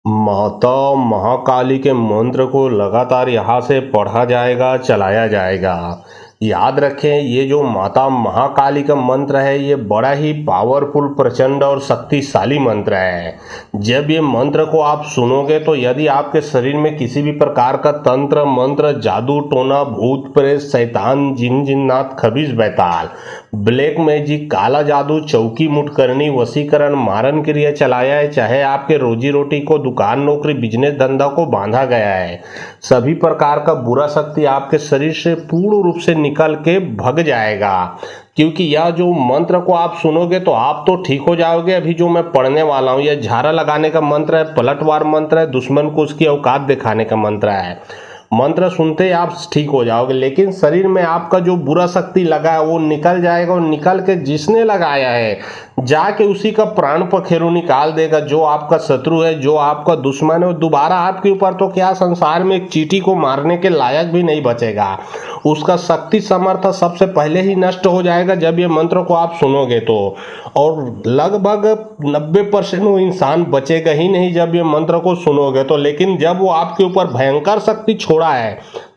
माता महाकाली के मंत्र को लगातार यहाँ से पढ़ा जाएगा, चलाया जाएगा। याद रखें, ये जो माता महाकाली का मंत्र है, ये बड़ा ही पावरफुल, प्रचंड और शक्तिशाली मंत्र है। जब ये मंत्र को आप सुनोगे तो यदि आपके शरीर में किसी भी प्रकार का तंत्र मंत्र, जादू टोना, भूत प्रेत, शैतान, जिन जिन्नात, खबीस बैताल, ब्लैक मैजिक, काला जादू, चौकी मुठकरनी, वशीकरण, मारन क्रिया चलाया है, चाहे आपके रोजी रोटी को, दुकान नौकरी, बिजनेस धंधा को बांधा गया है, सभी प्रकार का बुरा शक्ति आपके शरीर से पूर्ण रूप से निकल के भग जाएगा। क्योंकि यह जो मंत्र को आप सुनोगे तो आप तो ठीक हो जाओगे। अभी जो मैं पढ़ने वाला हूँ, यह झाड़ा लगाने का मंत्र है, पलटवार मंत्र है, दुश्मन को उसकी औकात दिखाने का मंत्र है। मंत्र सुनते ही आप ठीक हो जाओगे, लेकिन शरीर में आपका जो बुरा शक्ति लगा है वो निकल जाएगा, और निकल के जिसने लगाया है जाके उसी का प्राण पखेरु निकाल देगा। जो आपका शत्रु है, जो आपका दुश्मन है, वो दोबारा आपके ऊपर तो क्या, संसार में एक चींटी को मारने के लायक भी नहीं बचेगा। उसका शक्ति समर्थ सबसे पहले ही नष्ट हो जाएगा जब ये मंत्र को आप सुनोगे तो। और लगभग 90% वो इंसान बचेगा ही नहीं जब ये मंत्र को सुनोगे तो। लेकिन जब वो आपके ऊपर भयंकर शक्ति छोड़ा है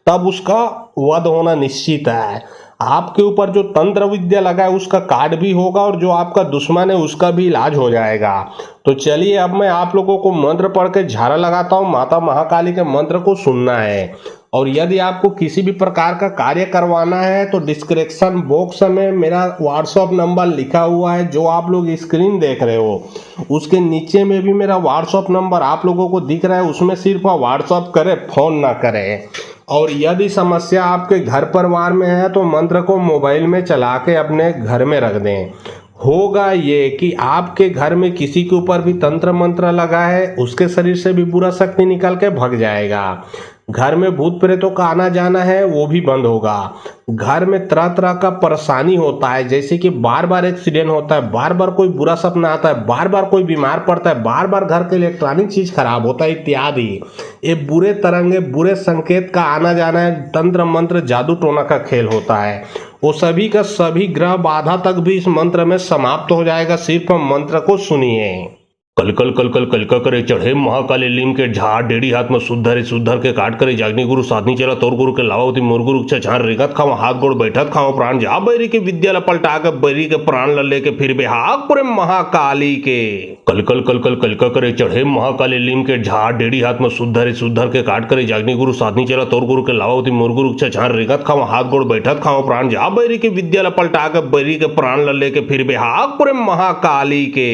तब उसका वध होना निश्चित है। आपके ऊपर जो तंत्र विद्या लगा है उसका कार्ड भी होगा, और जो आपका दुश्मन है उसका भी इलाज हो जाएगा। तो चलिए, अब मैं आप लोगों को मंत्र पढ़ के झाड़ा लगाता हूँ। माता महाकाली के मंत्र को सुनना है। और यदि आपको किसी भी प्रकार का कार्य करवाना है तो डिस्क्रिप्शन बॉक्स में मेरा व्हाट्सअप नंबर लिखा हुआ है, जो आप लोग स्क्रीन देख रहे हो उसके नीचे में भी मेरा व्हाट्सअप नंबर आप लोगों को दिख रहा है। उसमें सिर्फ व्हाट्सअप करें, फोन ना करें। और यदि समस्या आपके घर परिवार में है तो मंत्र को मोबाइल में चला के अपने घर में रख दें। होगा ये कि आपके घर में किसी के ऊपर भी तंत्र मंत्र लगा है, उसके शरीर से भी बुरा शक्ति निकल के भग जाएगा। घर में भूत प्रेतों का आना जाना है वो भी बंद होगा। घर में तरह तरह का परेशानी होता है, जैसे कि बार बार एक्सीडेंट होता है, बार बार कोई बुरा सपना आता है, बार बार कोई बीमार पड़ता है, बार बार घर के इलेक्ट्रॉनिक चीज खराब होता है इत्यादि। ये बुरे तरंगे, बुरे संकेत का आना जाना है, तंत्र मंत्र जादू टोना का खेल होता है। वो सभी का सभी ग्रह बाधा तक भी इस मंत्र में समाप्त हो जाएगा। सिर्फ मंत्र को सुनिए। कल कल कल कल कल का करे चढ़े महाकाली लीम के झाड़ डेढ़ी हाथ में सुधर सुधर के काट करे जागनी गुरु साधनी चला तोर गुरु के लावावती मोर गुरु छार रेगत खाओ हाथ गोड़ बैठक खाओ प्राण जा बैरी के विद्या पलटा के बैरी के प्राण लल्ले के फिर बेहाग पुरे महाकाली के कल कल कल कल कल का करे चढ़े महाकाली लीम के झाड़ डेढ़ी हाथ में सुधर सुधर के काट करे जागनी गुरु साधनी चला तोर गुरु के लावावती मोर गुरु छार रेगत खाओ हाथ गोड़ बैठक खाओ प्राण जा बैरी के विद्या पलटा के बैरी के प्राण लल्ले के फिर बेहाग पुरे महाकाली के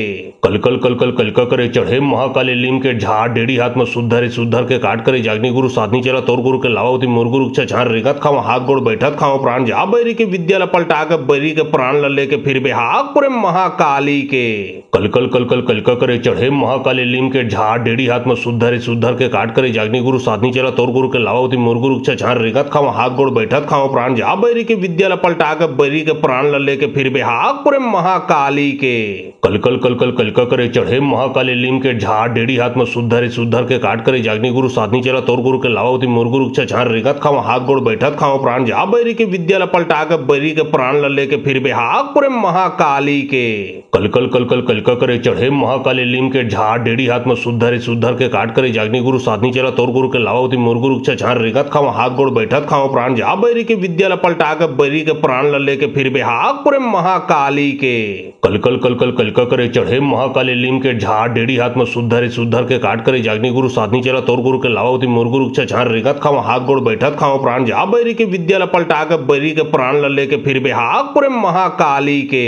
कल कल कल कल कल का करे चढ़े महाकाली लीम के झाड़ डेढ़ी हाथ में सुधर सुधर के काट करे जागनी गुरु साधनी चला तोर गुरु के लावावती मोर गुरु छार रेगत खाओ हाथ गोड़ बैठक खाओ प्राण जा बैरी के विद्या पलटा के बैरी के प्राण लल्ले के फिर बेहाग पुरे महाकाली के कल कल कल कल कल का करे चढ़े महाकाली लीम के झाड़ डेढ़ी हाथ में सुधर सुधर के काट करे जागनी गुरु साधनी चला तोर गुरु के लावावती मोर गुरु छार रेगत खाओ हाथ गोड़ बैठक खाओ प्राण जा बैरी के विद्या पलटा के बैरी के प्राण लल्ले के फिर बेहाग पुरे महाकाली के कल कल कल कल कल का करे चढ़े महाकाली लीम के झाड़ डेढ़ी हाथ में सुधर सुधर के काट करे जागनी गुरु साधनी चला तोर गुरु के लावावती मोर गुरु छार रेगत खाओ हाथ गोड़ बैठक खाओ प्राण जा बैरी के विद्या पलटा के बैरी के प्राण लल्ले के फिर बेहाग पुरे महाकाली के कल कल कल कल कल का करे चढ़े महाकाली लीम के झाड़ डेढ़ी हाथ में सुधर सुधर के काट करे जागनी गुरु साधनी चला तोर गुरु के लावावती मोर गुरु छार रेगत खाओ हाथ गोड़ बैठक खाओ प्राण जा बैरी के विद्या पलटा के बैरी के प्राण लल्ले के फिर बेहाग पुरे महाकाली के कल कल कल कल कल का करे चढ़े महाकाली लीम के झाड़ डेढ़ी हाथ में सुधर सुधर के काट करे जागनी गुरु साधनी चला तोर गुरु के लावावती मोर गुरु छार रेगत खाओ हाथ गोड़ बैठक खाओ प्राण जा बैरी के विद्या पलटा के बैरी के प्राण लल्ले के फिर बेहाग पुरे महाकाली के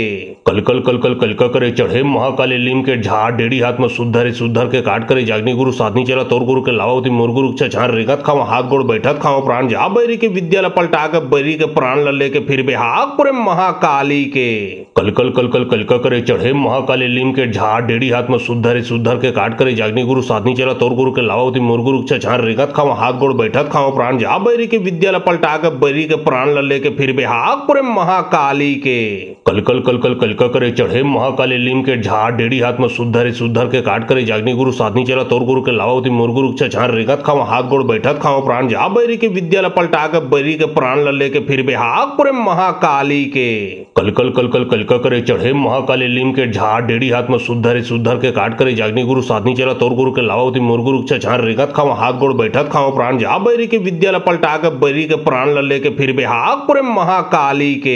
कल कल कल कल कल का करे चढ़े महाकाली लीम के झाड़ डेढ़ी हाथ में सुधर सुधर के काट करे जागनी गुरु साधनी चला तोर गुरु के लावावती मोर गुरु छार रेगत खाओ हाथ गोड़ बैठक खाओ प्राण जा बैरी के विद्या पलटा के बैरी के प्राण लल्ले के फिर बेहाग पुरे महाकाली के कल कल कल कल कल का करे चढ़े महाकाली लीम के झाड़ डेढ़ी हाथ में सुधर सुधर के काट करे जागनी गुरु साधनी चला तोर गुरु के लावावती मोर गुरु छार रेगत खाओ हाथ गोड़ बैठक खाओ प्राण जा बैरी के विद्या पलटा के बैरी के प्राण लल्ले के फिर बेहाग पुरे महाकाली के कल कल कल कल कल का करे चढ़े महाकाली लीम के झाड़ डेढ़ी हाथ में सुधर सुधर के काट करे जागनी गुरु साधनी चला तोर गुरु के लावावती मोर गुरु छार रेगत खाओ हाथ गोड़ बैठक खाओ प्राण जा बैरी के विद्या पलटा के बैरी के प्राण लल्ले के फिर बेहाग पुरे महाकाली के कल कल कल कल कल का करे चढ़े महाकाली लीम के झाड़ डेढ़ी हाथ में सुधर सुधर के काट करे जागनी गुरु साधनी चला तोर गुरु के लावावती मोर गुरु छछार रेगत खाओ हाथ गोड़ बैठत खाओ प्राण जा बैरी के विद्या ल पलटा के बैरी के प्राण ल लेके फिर बेहाग पुरे महाकाली के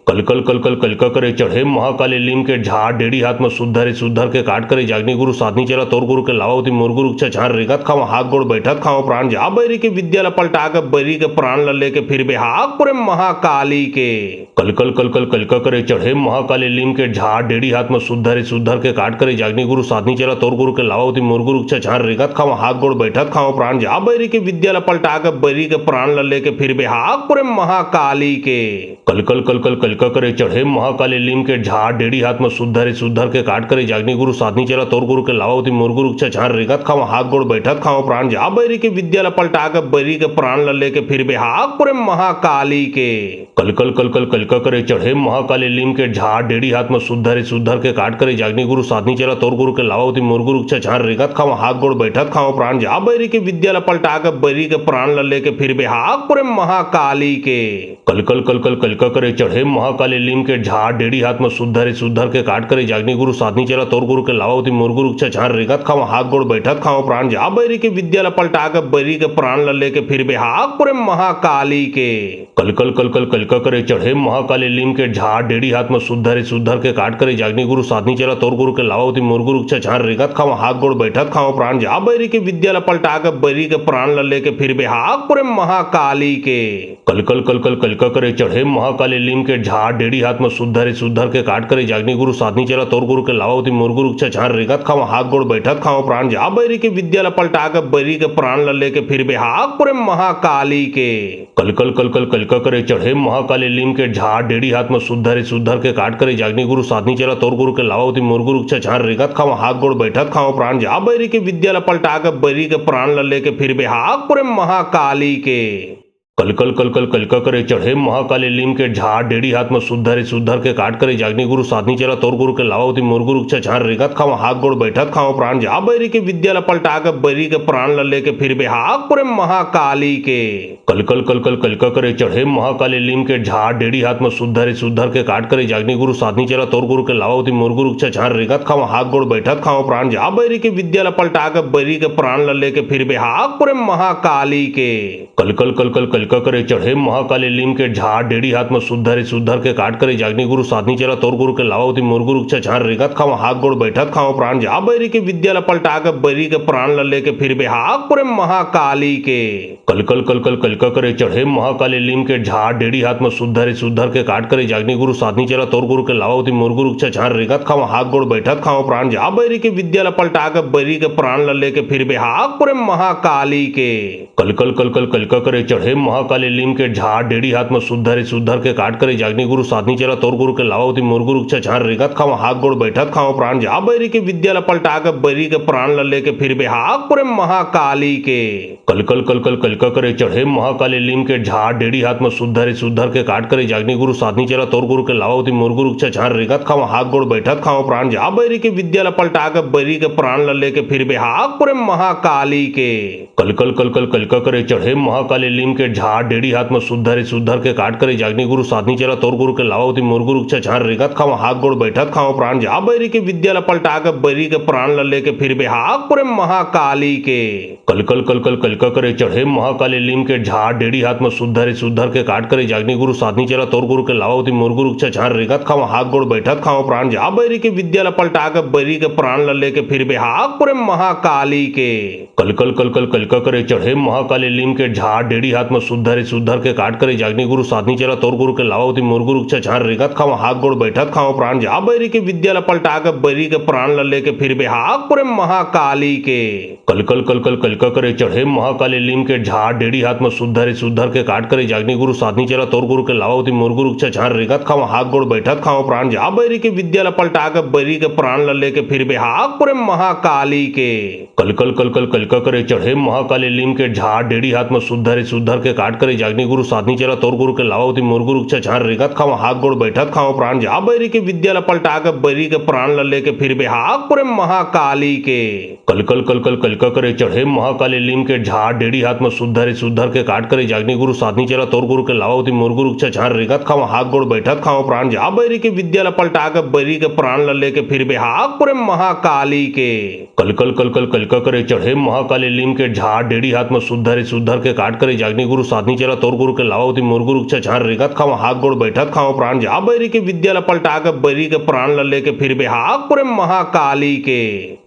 कलकल कलकल कलका करे चढ़े महाकाली लीम के झाड़ डेढ़ी हाथ में सुधर के काट करे जागनी गुरु साधनी चला तोर गुरु के लावावती मोर गुरु छछार रेगत खाओ हाथ गोड़ बैठत खाओ प्राण जा बैरी के विद्या ल पलटा के बैरी के प्राण ल लेके फिर बेहाग पुरे महाकाली के कलकल कलकल कलका करे चढ़े महाकाली लीम के झाड़ डेढ़ी हाथ में सुधर के काट करे जागनी गुरु साधनी चला तोर गुरु के लावावती मोर गुरु छछार रेगत खाओ हाथ गोड़ बैठत खाओ प्राण जा बैरी के विद्या ल पलटा के बैरी के प्राण ल लेके फिर बेहाग पुरे महाकाली के कलकल कलकल कलका करे चढ़े महाकाली लीम के झाड़ डेढ़ी हाथ में सुधर के काट करे जागनी गुरु साधनी चला तोर गुरु के लावावती मोर गुरु छछार रेगत खाओ हाथ गोड़ बैठत खाओ प्राण जा बैरी के विद्या ल पलटा के बैरी के प्राण ल लेके फिर बेहाग पुरे महाकाली के कलकल कलकल कलका करे चढ़े महाकाली लीम के झाड़ डेढ़ी हाथ में सुधर के काट करे जागनी गुरु साधनी चला तोर गुरु के लावावती मोर गुरु छछार रेगत खाओ हाथ गोड़ बैठत खाओ प्राण जा बैरी के विद्या ल पलटा के बैरी के प्राण ल लेके फिर बेहाग पुरे महाकाली के कलकल कलकल कलका करे चढ़े महाकाली लीम के झाड़ डेढ़ी हाथ में सुधर के काट करे जागनी गुरु साधनी चला तोर गुरु के लावावती मोर गुरु छछार रेगत खाओ हाथ गोड़ बैठत खाओ प्राण जा बैरी के विद्या ल पलटा के बैरी के प्राण ल लेके फिर बेहाग पुरे महाकाली के कलकल कलकल कलका करे चढ़े महाकाली लीम के झाड़ डेढ़ी हाथ में सुधर के काट करे जागनी गुरु साधनी चला तोर गुरु के लावावती मोर गुरु छछार रेगत खाओ हाथ गोड़ बैठत खाओ प्राण जा बैरी के विद्या ल पलटा के बैरी के प्राण ल लेके फिर बेहाग पुरे महाकाली के कलकल कलकल कलका करे चढ़े महाकाली लीम के झाड़ डेढ़ी हाथ में सुधर के काट करे जागनी गुरु साधनी चला तोर गुरु के लावावती मोर गुरु छछार रेगत खाओ हाथ गोड़ बैठत खाओ प्राण जा बैरी के विद्या ल पलटा के बैरी के प्राण ल लेके फिर बेहाग पुरे महाकाली के कलकल कलकल कलका करे चढ़े महाकाली लीम के झाड़ डेढ़ी हाथ में सुधर के काट करे जागनी गुरु साधनी चला तोर गुरु के लावावती मोर गुरु छछार रेगत खाओ हाथ गोड़ बैठत खाओ प्राण जा बैरी के विद्या ल पलटा के बैरी के प्राण ल लेके फिर बेहाग पुरे महाकाली के कलकल कलकल कलका करे चढ़े महाकाली लीम के झाड़ डेढ़ी हाथ में सुधर के काट करे जागनी गुरु साधनी चला तोर गुरु के लावावती मोर गुरु छछार रेगत खाओ हाथ गोड़ बैठत खाओ प्राण जा बैरी के विद्या ल पलटा के बैरी के प्राण ल लेके फिर बेहाग पुरे महाकाली के कलकल कलकल कलका करे चढ़े महाकाली लीम के झाड़ डेढ़ी हाथ में सुधर के काट करे जागनी गुरु साधनी चला तोर गुरु के लावावती मोर गुरु छछार रेगत खाओ हाथ गोड़ बैठत खाओ प्राण जा बैरी के विद्या ल पलटा के बैरी के प्राण ल लेके फिर बेहाग पुरे महाकाली के कलकल कलकल कलका करे चढ़े महाकाली लीम के झाड़ डेढ़ी हाथ में सुधर के काट करे जागनी गुरु साधनी चला तोर गुरु के लावावती मोर गुरु छछार रेगत खाओ हाथ गोड़ बैठत खाओ प्राण जा बैरी के विद्या ल पलटा के बैरी के प्राण ल लेके फिर बेहाग पुरे महाकाली के कलकल कलकल कलका करे चढ़े महाकाली लीम के झाड़ डेढ़ी हाथ में सुधर के काट करे जागनी गुरु साधनी चला तोर गुरु के लावावती मोर गुरु छछार रेगत खाओ हाथ गोड़ बैठत खाओ प्राण जा बैरी के विद्या ल पलटा के बैरी के प्राण ल लेके फिर बेहाग पुरे महाकाली के कलकल कलकल कलका करे चढ़े महाकाली लीम के झाड़ डेढ़ी हाथ में सुधर के काट करे जागनी गुरु साधनी चला तोर गुरु के लावावती मोर गुरु छछार रेगत खाओ हाथ गोड़ बैठत खाओ प्राण जा बैरी के विद्या ल पलटा के बैरी के प्राण ल लेके फिर बेहाग पुरे महाकाली के कलकल कलकल कलका करे चढ़े महाकाली लीम के झाड़ डेढ़ी हाथ में सुधर के काट करे जागनी गुरु साधनी चला तोर गुरु के लावावती मोर गुरु छछार रेगत खाओ हाथ गोड़ बैठत खाओ प्राण जा बैरी के विद्या ल पलटा के बैरी के प्राण ल लेके फिर बेहाग पुरे महाकाली के कलकल कलकल कलका करे चढ़े महाकाली लीम के झाड़ डेढ़ी हाथ में सुधर के काट करे जागनी गुरु साधनी चला तोर गुरु के लावावती मोर गुरु छछार रेगत खाओ हाथ गोड़ बैठत खाओ प्राण जा बैरी के विद्या ल पलटा के बैरी के प्राण ल लेके फिर बेहाग पुरे महाकाली के कलकल कलकल कलका करे चढ़े महाकाली लीम के झाड़ डेढ़ी हाथ में सुधर के काट करे जागनी गुरु साधनी चला तोर गुरु के लावावती मोर गुरु छछार रेगत खाओ हाथ गोड़ बैठत खाओ प्राण जा बैरी के विद्या ल पलटा के बैरी के प्राण ल लेके फिर बेहाग पुरे महाकाली के कलकल कलकल कलका करे चढ़े महाकाली लीम के झाड़ डेढ़ी हाथ में सुधर के काट करे जागनी गुरु साधनी चला तोर गुरु के लावावती मोर गुरु छछार रेगत खाओ हाथ गोड़ बैठत खाओ प्राण जा बैरी के विद्या ल पलटा के बैरी के प्राण ल लेके फिर बेहाग पुरे महाकाली के कलकल कलकल कलका करे चढ़े महाकाली लीम के झाड़ डेढ़ी हाथ में सुधर के काट करे जागनी गुरु साधनी चला तोर गुरु के लावावती मोर गुरु छछार रेगत खाओ हाथ गोड़ बैठत खाओ प्राण जा बैरी के विद्या ल पलटा के बैरी के प्राण ल लेके फिर बेहाग पुरे महाकाली के कलकल कलकल कलका करे चढ़े महाकाली लीम के झाड़ डेढ़ी हाथ में सुधर के काट करे जागनी गुरु साधनी चला तोर गुरु के लावावती मोर गुरु छछार रेगत खाओ हाथ गोड़ बैठत खाओ प्राण जा बैरी के विद्या ल पलटा के बैरी के प्राण ल लेके फिर बेहाग पुरे महाकाली के कलकल कलकल कलका करे चढ़े महाकाली लीम के झाड़ डेढ़ी हाथ में सुधर के काट करे जागनी गुरु साधनी चला तोर गुरु के लावावती मोर गुरु छछार रेगत खाओ हाथ गोड़ बैठत खाओ प्राण जा बैरी के विद्या ल पलटा के बैरी के प्राण ल लेके फिर बेहाग पुरे महाकाली के कलकल कलकल कलका करे चढ़े महाकाली लीम के झाड़ डेढ़ी हाथ में सुधर के काट करे जागनी गुरु साधनी चला तोर गुरु के लावावती मोर गुरु छछार रेगत खाओ हाथ गोड़ बैठत खाओ प्राण जा बैरी के विद्या ल पलटा के बैरी के प्राण ल लेके फिर बेहाग पुरे महाकाली के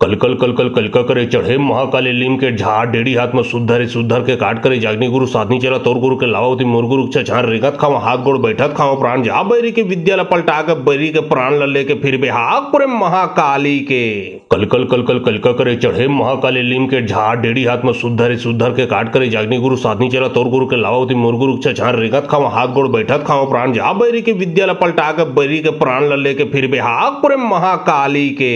कलकल कलकल कलका करे चढ़े महाकाली लीम के झाड़ डेढ़ी हाथ में सुधर के काट करे जागनी गुरु साधनी चला तोर गुरु के लावावती मोर गुरु छछार रेगत खाओ हाथ गोड़ बैठत खाओ प्राण जा बैरी के विद्या ल पलटा के बैरी के प्राण ल लेके फिर बेहाग पुरे महाकाली के कलकल कलकल कलका करे चढ़े महाकाली लीम के झाड़ डेढ़ी हाथ में सुधर के काट करे जागनी गुरु साधनी चला तोर गुरु के लावावती मोर गुरु छछार रेगत खाओ हाथ गोड़ बैठत खाओ प्राण जा बैरी के विद्या ल पलटा के बैरी के प्राण ल लेके फिर बेहाग पुरे महाकाली के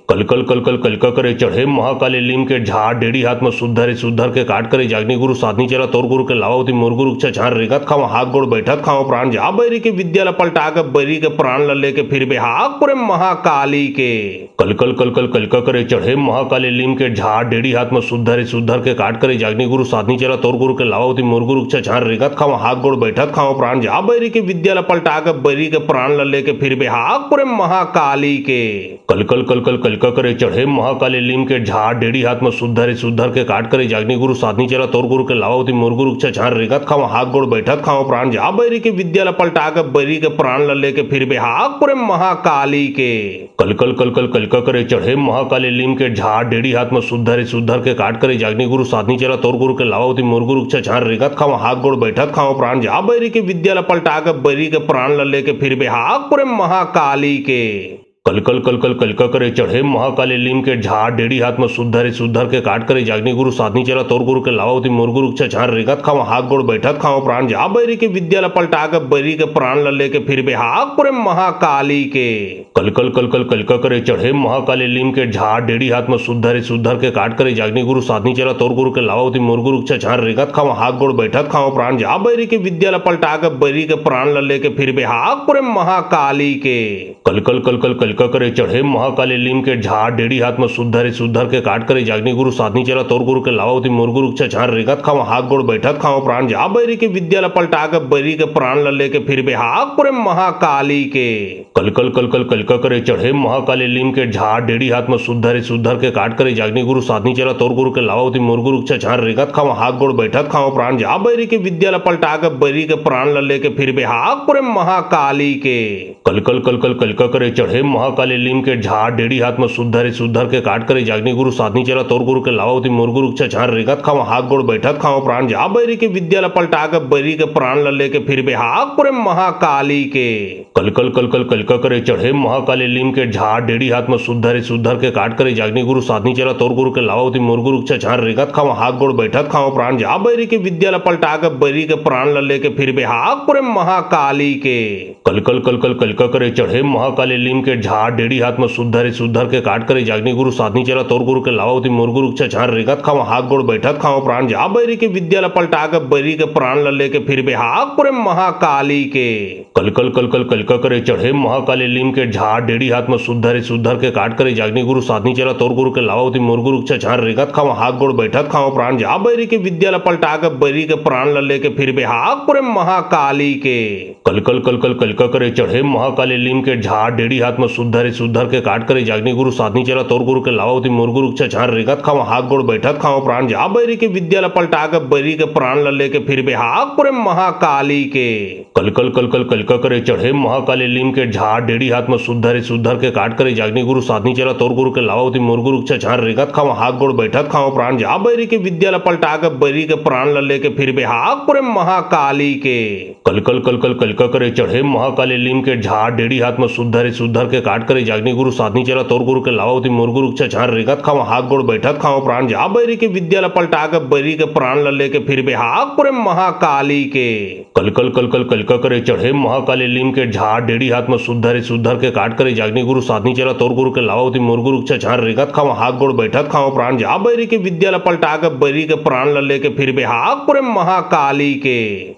कलकल कलकल कलका करे चढ़े महाकाली लीम के झाड़ डेढ़ी हाथ में सुधर के काट करे जागनी गुरु साधनी चला तोर गुरु के लावावती मोर गुरु छछार रेगत खाओ हाथ गोड़ बैठत खाओ प्राण जा बैरी के विद्या ल पलटा के बैरी के प्राण ल लेके फिर बेहाग पुरे महाकाली के कलकल कलकल कलका करे चढ़े महाकाली लीम के झाड़ डेढ़ी हाथ में सुधर के काट करे जागनी गुरु साधनी चला तोर गुरु के लावावती मोर गुरु छछार रेगत खाओ हाथ गोड़ बैठत खाओ प्राण जा बैरी के विद्या ल पलटा के बैरी के प्राण ल लेके फिर बेहाग पुरे महाकाली के कलकल कलकल कलका करे चढ़े महाकाली लीम के झाड़ डेढ़ी हाथ में सुधर के काट करे जागनी गुरु साधनी चला तोर गुरु के लावावती मोर गुरु छछार रेगत खाओ हाथ गोड़ बैठत खाओ प्राण जा बैरी के विद्या ल पलटा के बैरी के प्राण ल लेके फिर बेहाग पुरे महाकाली के कलकल कलकल कलका करे चढ़े महाकाली लीम के झाड़ डेढ़ी हाथ में सुधर के काट करे जागनी गुरु साधनी चला तोर गुरु के लावावती मोर गुरु छछार रेगत खाओ हाथ गोड़ बैठत खाओ प्राण जा बैरी के विद्या ल पलटा के बैरी के प्राण ल लेके फिर बेहाग पुरे महाकाली के कलकल कलकल कलका करे चढ़े महाकाली लीम के झाड़ डेढ़ी हाथ में सुधर के काट करे जागनी गुरु साधनी चला तोर गुरु के लावावती मोर गुरु छछार रेगत खाओ हाथ गोड़ बैठत खाओ प्राण जा बैरी के विद्या ल पलटा के बैरी के प्राण ल लेके फिर बेहाग पुरे महाकाली के कलकल कलकल कलका करे चढ़े महाकाली लीम के झाड़ डेढ़ी हाथ में सुधर के काट करे जागनी गुरु साधनी चला तोर गुरु के लावावती मोर गुरु छछार रेगत खाओ हाथ गोड़ बैठत खाओ प्राण जा बैरी के विद्या ल पलटा के बैरी के प्राण ल लेके फिर बेहाग पुरे महाकाली के कलकल कलकल कलका करे चढ़े महाकाली लीम के झाड़ डेढ़ी हाथ में सुधर के काट करे जागनी गुरु साधनी चला तोर गुरु के लावावती मोर गुरु छछार रेगत खाओ हाथ गोड़ बैठत खाओ प्राण जा बैरी के विद्या ल पलटा के बैरी के प्राण ल लेके फिर बेहाग पुरे महाकाली के कलकल कलकल कलका करे चढ़े महाकाली लीम के झाड़ डेढ़ी हाथ में सुधर के काट करे जागनी गुरु साधनी चला तोर गुरु के लावावती मोर गुरु छछार रेगत खाओ हाथ गोड़ बैठत खाओ प्राण जा बैरी के विद्या ल पलटा के बैरी के प्राण ल लेके फिर बेहाग पुरे महाकाली के कलकल कलकल कलका करे चढ़े महाकाली लीम के झाड़ डेढ़ी हाथ में सुधर के काट करे जागनी गुरु साधनी चला तोर गुरु के लावावती मोर गुरु छछार रेगत खाओ हाथ गोड़ बैठत खाओ प्राण जा बैरी के विद्या ल पलटा के बैरी के प्राण ल लेके फिर बेहाग पुरे महाकाली के कलकल कलकल कलका करे चढ़े महाकाली लीम के झाड़ डेढ़ी हाथ में सुधर के काट करे जागनी गुरु साधनी चला तोर गुरु के लावावती मोर गुरु छछार रेगत खाओ हाथ गोड़ बैठत खाओ प्राण जा बैरी के विद्या ल पलटा के बैरी के प्राण ल लेके फिर बेहाग पुरे महाकाली के कलकल कलकल कलका करे चढ़े महाकाली लीम के झाड़ डेढ़ी हाथ में सुधर के काट करे जागनी गुरु साधनी चला तोर गुरु के लावावती मोर गुरु छछार रेगत खाओ हाथ गोड़ बैठत खाओ प्राण जा बैरी के विद्या ल पलटा के बैरी के प्राण ल लेके फिर बेहाग पुरे महाकाली के कलकल कलकल कलका करे चढ़े महाकाली लीम के झाड़ डेढ़ी हाथ में सुधर के काट करे जागनी गुरु साधनी चला तोर गुरु के लावावती मोर गुरु छछार रेगत खाओ हाथ गोड़ बैठत खाओ प्राण जा बैरी के विद्या ल पलटा के बैरी के प्राण ल लेके फिर बेहाग पुरे महाकाली के कलकल कलकल कलका करे चढ़े महाकाली लीम के झाड़ डेढ़ी हाथ में सुधर के काट करे जागनी गुरु साधनी चला तोर गुरु के लावावती मोर गुरु छछार रेगत खाओ हाथ गोड़ बैठत खाओ प्राण जा बैरी के विद्या ल पलटा के बैरी के प्राण ल लेके फिर बेहाग पुरे महाकाली के कलकल कलकल कलका करे चढ़े महाकाली लीम के झाड़ डेढ़ी हाथ में सुधर के काट करे जागनी गुरु साधनी चला तोर गुरु के लावावती मोर गुरु छछार रेगत खाओ हाथ गोड़ बैठत खाओ प्राण जा बैरी के विद्या ल पलटा के बैरी के प्राण ल लेके फिर बेहाग पुरे महाकाली के कलकल कलकल कलका करे चढ़े महाकाली लीम के झाड़ डेढ़ी हाथ में सुधर के काट करे जागनी गुरु साधनी चला तोर गुरु के लावावती मोर गुरु के छान रेगत खाओ हाथ गोड़ बैठत खाओ प्राण जा बैरी के विद्या ल पलटा के बैरी के प्राण ल लेके फिर बेहाग पुरे महाकाली के कलकल कलकल कलका करे चढ़े महाकाली लीम के झाड़ डेढ़ी हाथ में सुधर के काट करे जागनी गुरु साधनी चला तोर गुरु के लावावती मोर गुरु के छान रेगत खाओ हाथ गोड़ बैठत खाओ प्राण जा बैरी के विद्या ल पलटा के बैरी के प्राण ल लेके फिर बेहाग पुरे महाकाली के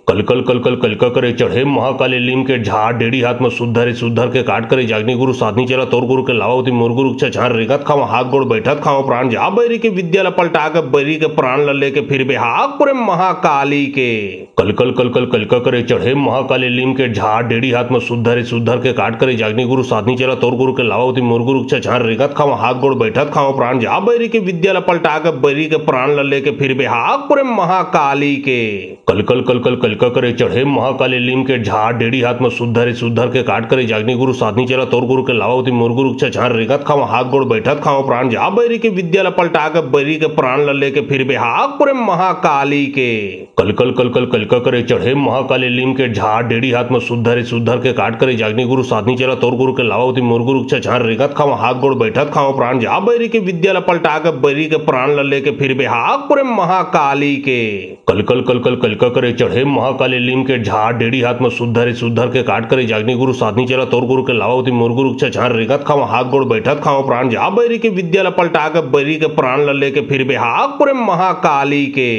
कलकल कलकल कलका करे चढ़े महाकाली लीम के झाड़ डेढ़ी हाथ में सुधर के काट करे जागनी गुरु साधनी चला तोर गुरु के लावावती मोर गुरु के छान रेगत खाओ हाथ गोड़ बैठत खाओ प्राण जा बैरी के विद्या ल पलटा के बैरी के प्राण ल लेके फिर बेहाग पुरे महाकाली के कलकल कलकल कलका करे चढ़े महाकाली लीम के झाड़ डेढ़ी हाथ में सुधर के काट करे जागनी गुरु साधनी चला तोर गुरु के लावावती मोर गुरु के छान रेगत खाओ हाथ गोड़ बैठत खाओ प्राण जा बैरी के विद्या ल पलटा के बैरी के प्राण ल लेके फिर बेहाग पुरे महाकाली के कलकल कलकल कलका करे चढ़े महाकाली लीम के झाड़ डेढ़ी हाथ में सुधर के काट करे जागनी गुरु साधनी चला तोर गुरु के लावावती मोर गुरु के छान रेगत खाओ हाथ गोड़ बैठत खाओ प्राण जा बैरी के विद्या ल पलटा के बैरी के प्राण ल लेके फिर बेहाग पुरे महाकाली के कलकल कलकल कलका करे चढ़े महाकाली लीम के झाड़ डेढ़ी हाथ में सुधर के काट करे जागनी गुरु साधनी चला तोर गुरु के लावावती मोर गुरु के छान रेगत खाओ हाथ गोड़ बैठत खाओ प्राण जा बैरी के विद्या ल पलटा के बैरी के प्राण ल लेके फिर बेहाग पुरे महाकाली के कलकल कलकल कलका करे चढ़े महाकाली लीम के झाड़ डेढ़ी हाथ में सुधर के काट करे जागनी गुरु साधनी चला तोर गुरु के लावावती मोर गुरु के छान रेगत खाओ हाथ गोड़ बैठत खाओ प्राण जा बैरी के विद्या ल पलटा के बैरी के प्राण ल लेके फिर बेहाग पुरे महाकाली के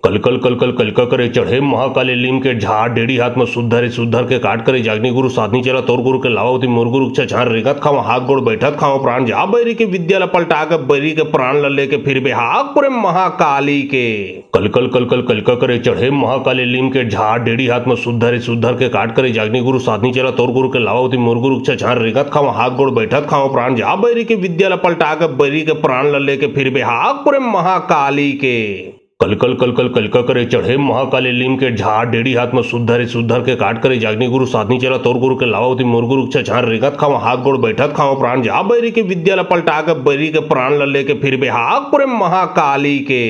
कलकल कलकल कलका करे चढ़े महाकाली लीम के झाड़ डेढ़ी हाथ में सुधर के काट करे जागनी गुरु साधनी चला तोर गुरु के लावावती मोर गुरु के छान रेगत खाओ हाथ गोड़ बैठत खाओ प्राण जा बैरी के विद्या ल पलटा के बैरी के प्राण ल लेके फिर बेहाग पुरे महाकाली के कलकल कलकल कलका करे चढ़े महाकाली लीम के झाड़ डेढ़ी हाथ में सुधर के काट करे जागनी गुरु साधनी चला तोर गुरु के लावावती मोर गुरु के छान रेगत खाओ हाथ गोड़ बैठत खाओ प्राण जा बैरी के विद्या ल पलटा के बैरी के प्राण ल लेके फिर बेहाग पुरे महाकाली के कलकल कलकल कलका करे चढ़े महाकाली लीम के झाड़ डेढ़ी हाथ में सुधर के काट करे जागनी गुरु साधनी चला तोर गुरु के लावावती मोर गुरु के छान रेगत खाओ हाथ गोड़ बैठत खाओ प्राण जा बैरी के विद्या ल पलटा के बैरी के प्राण ल लेके फिर बेहाग पुरे महाकाली के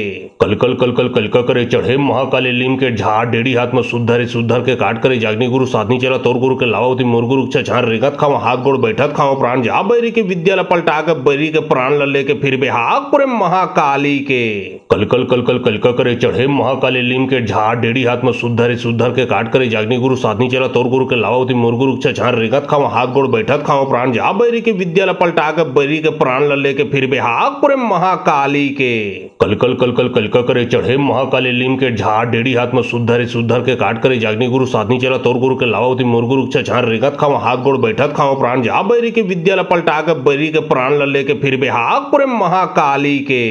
कलकल कलकल कलका करे चढ़े महाकाली लीम के झाड़ डेढ़ी हाथ में सुधर के काट करे जागनी गुरु साधनी चला तोर गुरु के लावावती मोर गुरु के छान रेगत खाओ हाथ गोड़ बैठत खाओ प्राण जा बैरी के विद्या ल पलटा के बैरी के प्राण ल लेके फिर बेहाग पुरे महाकाली के कलकल कलकल कलका करे चढ़े महाकाली लीम के झाड़ डेढ़ी हाथ में सुधर के काट करे जागनी गुरु साधनी चला तोर गुरु के लावावती मोर गुरु के छान रेगत खाओ हाथ गोड़ बैठत खाओ प्राण जा बैरी के विद्या ल पलटा के बैरी के प्राण ल लेके फिर बेहाग पुरे महाकाली के कलकल कलकल कलका करे चढ़े महाकाली लीम के झाड़ डेढ़ी हाथ में सुधर के काट करे जागनी गुरु साधनी चला तोर गुरु के लावावती मोर गुरु के छान रेगत खाओ हाथ गोड़ बैठत खाओ प्राण जा बैरी के विद्या ल पलटा के बैरी के प्राण ल लेके फिर बेहाग पुरे महाकाली के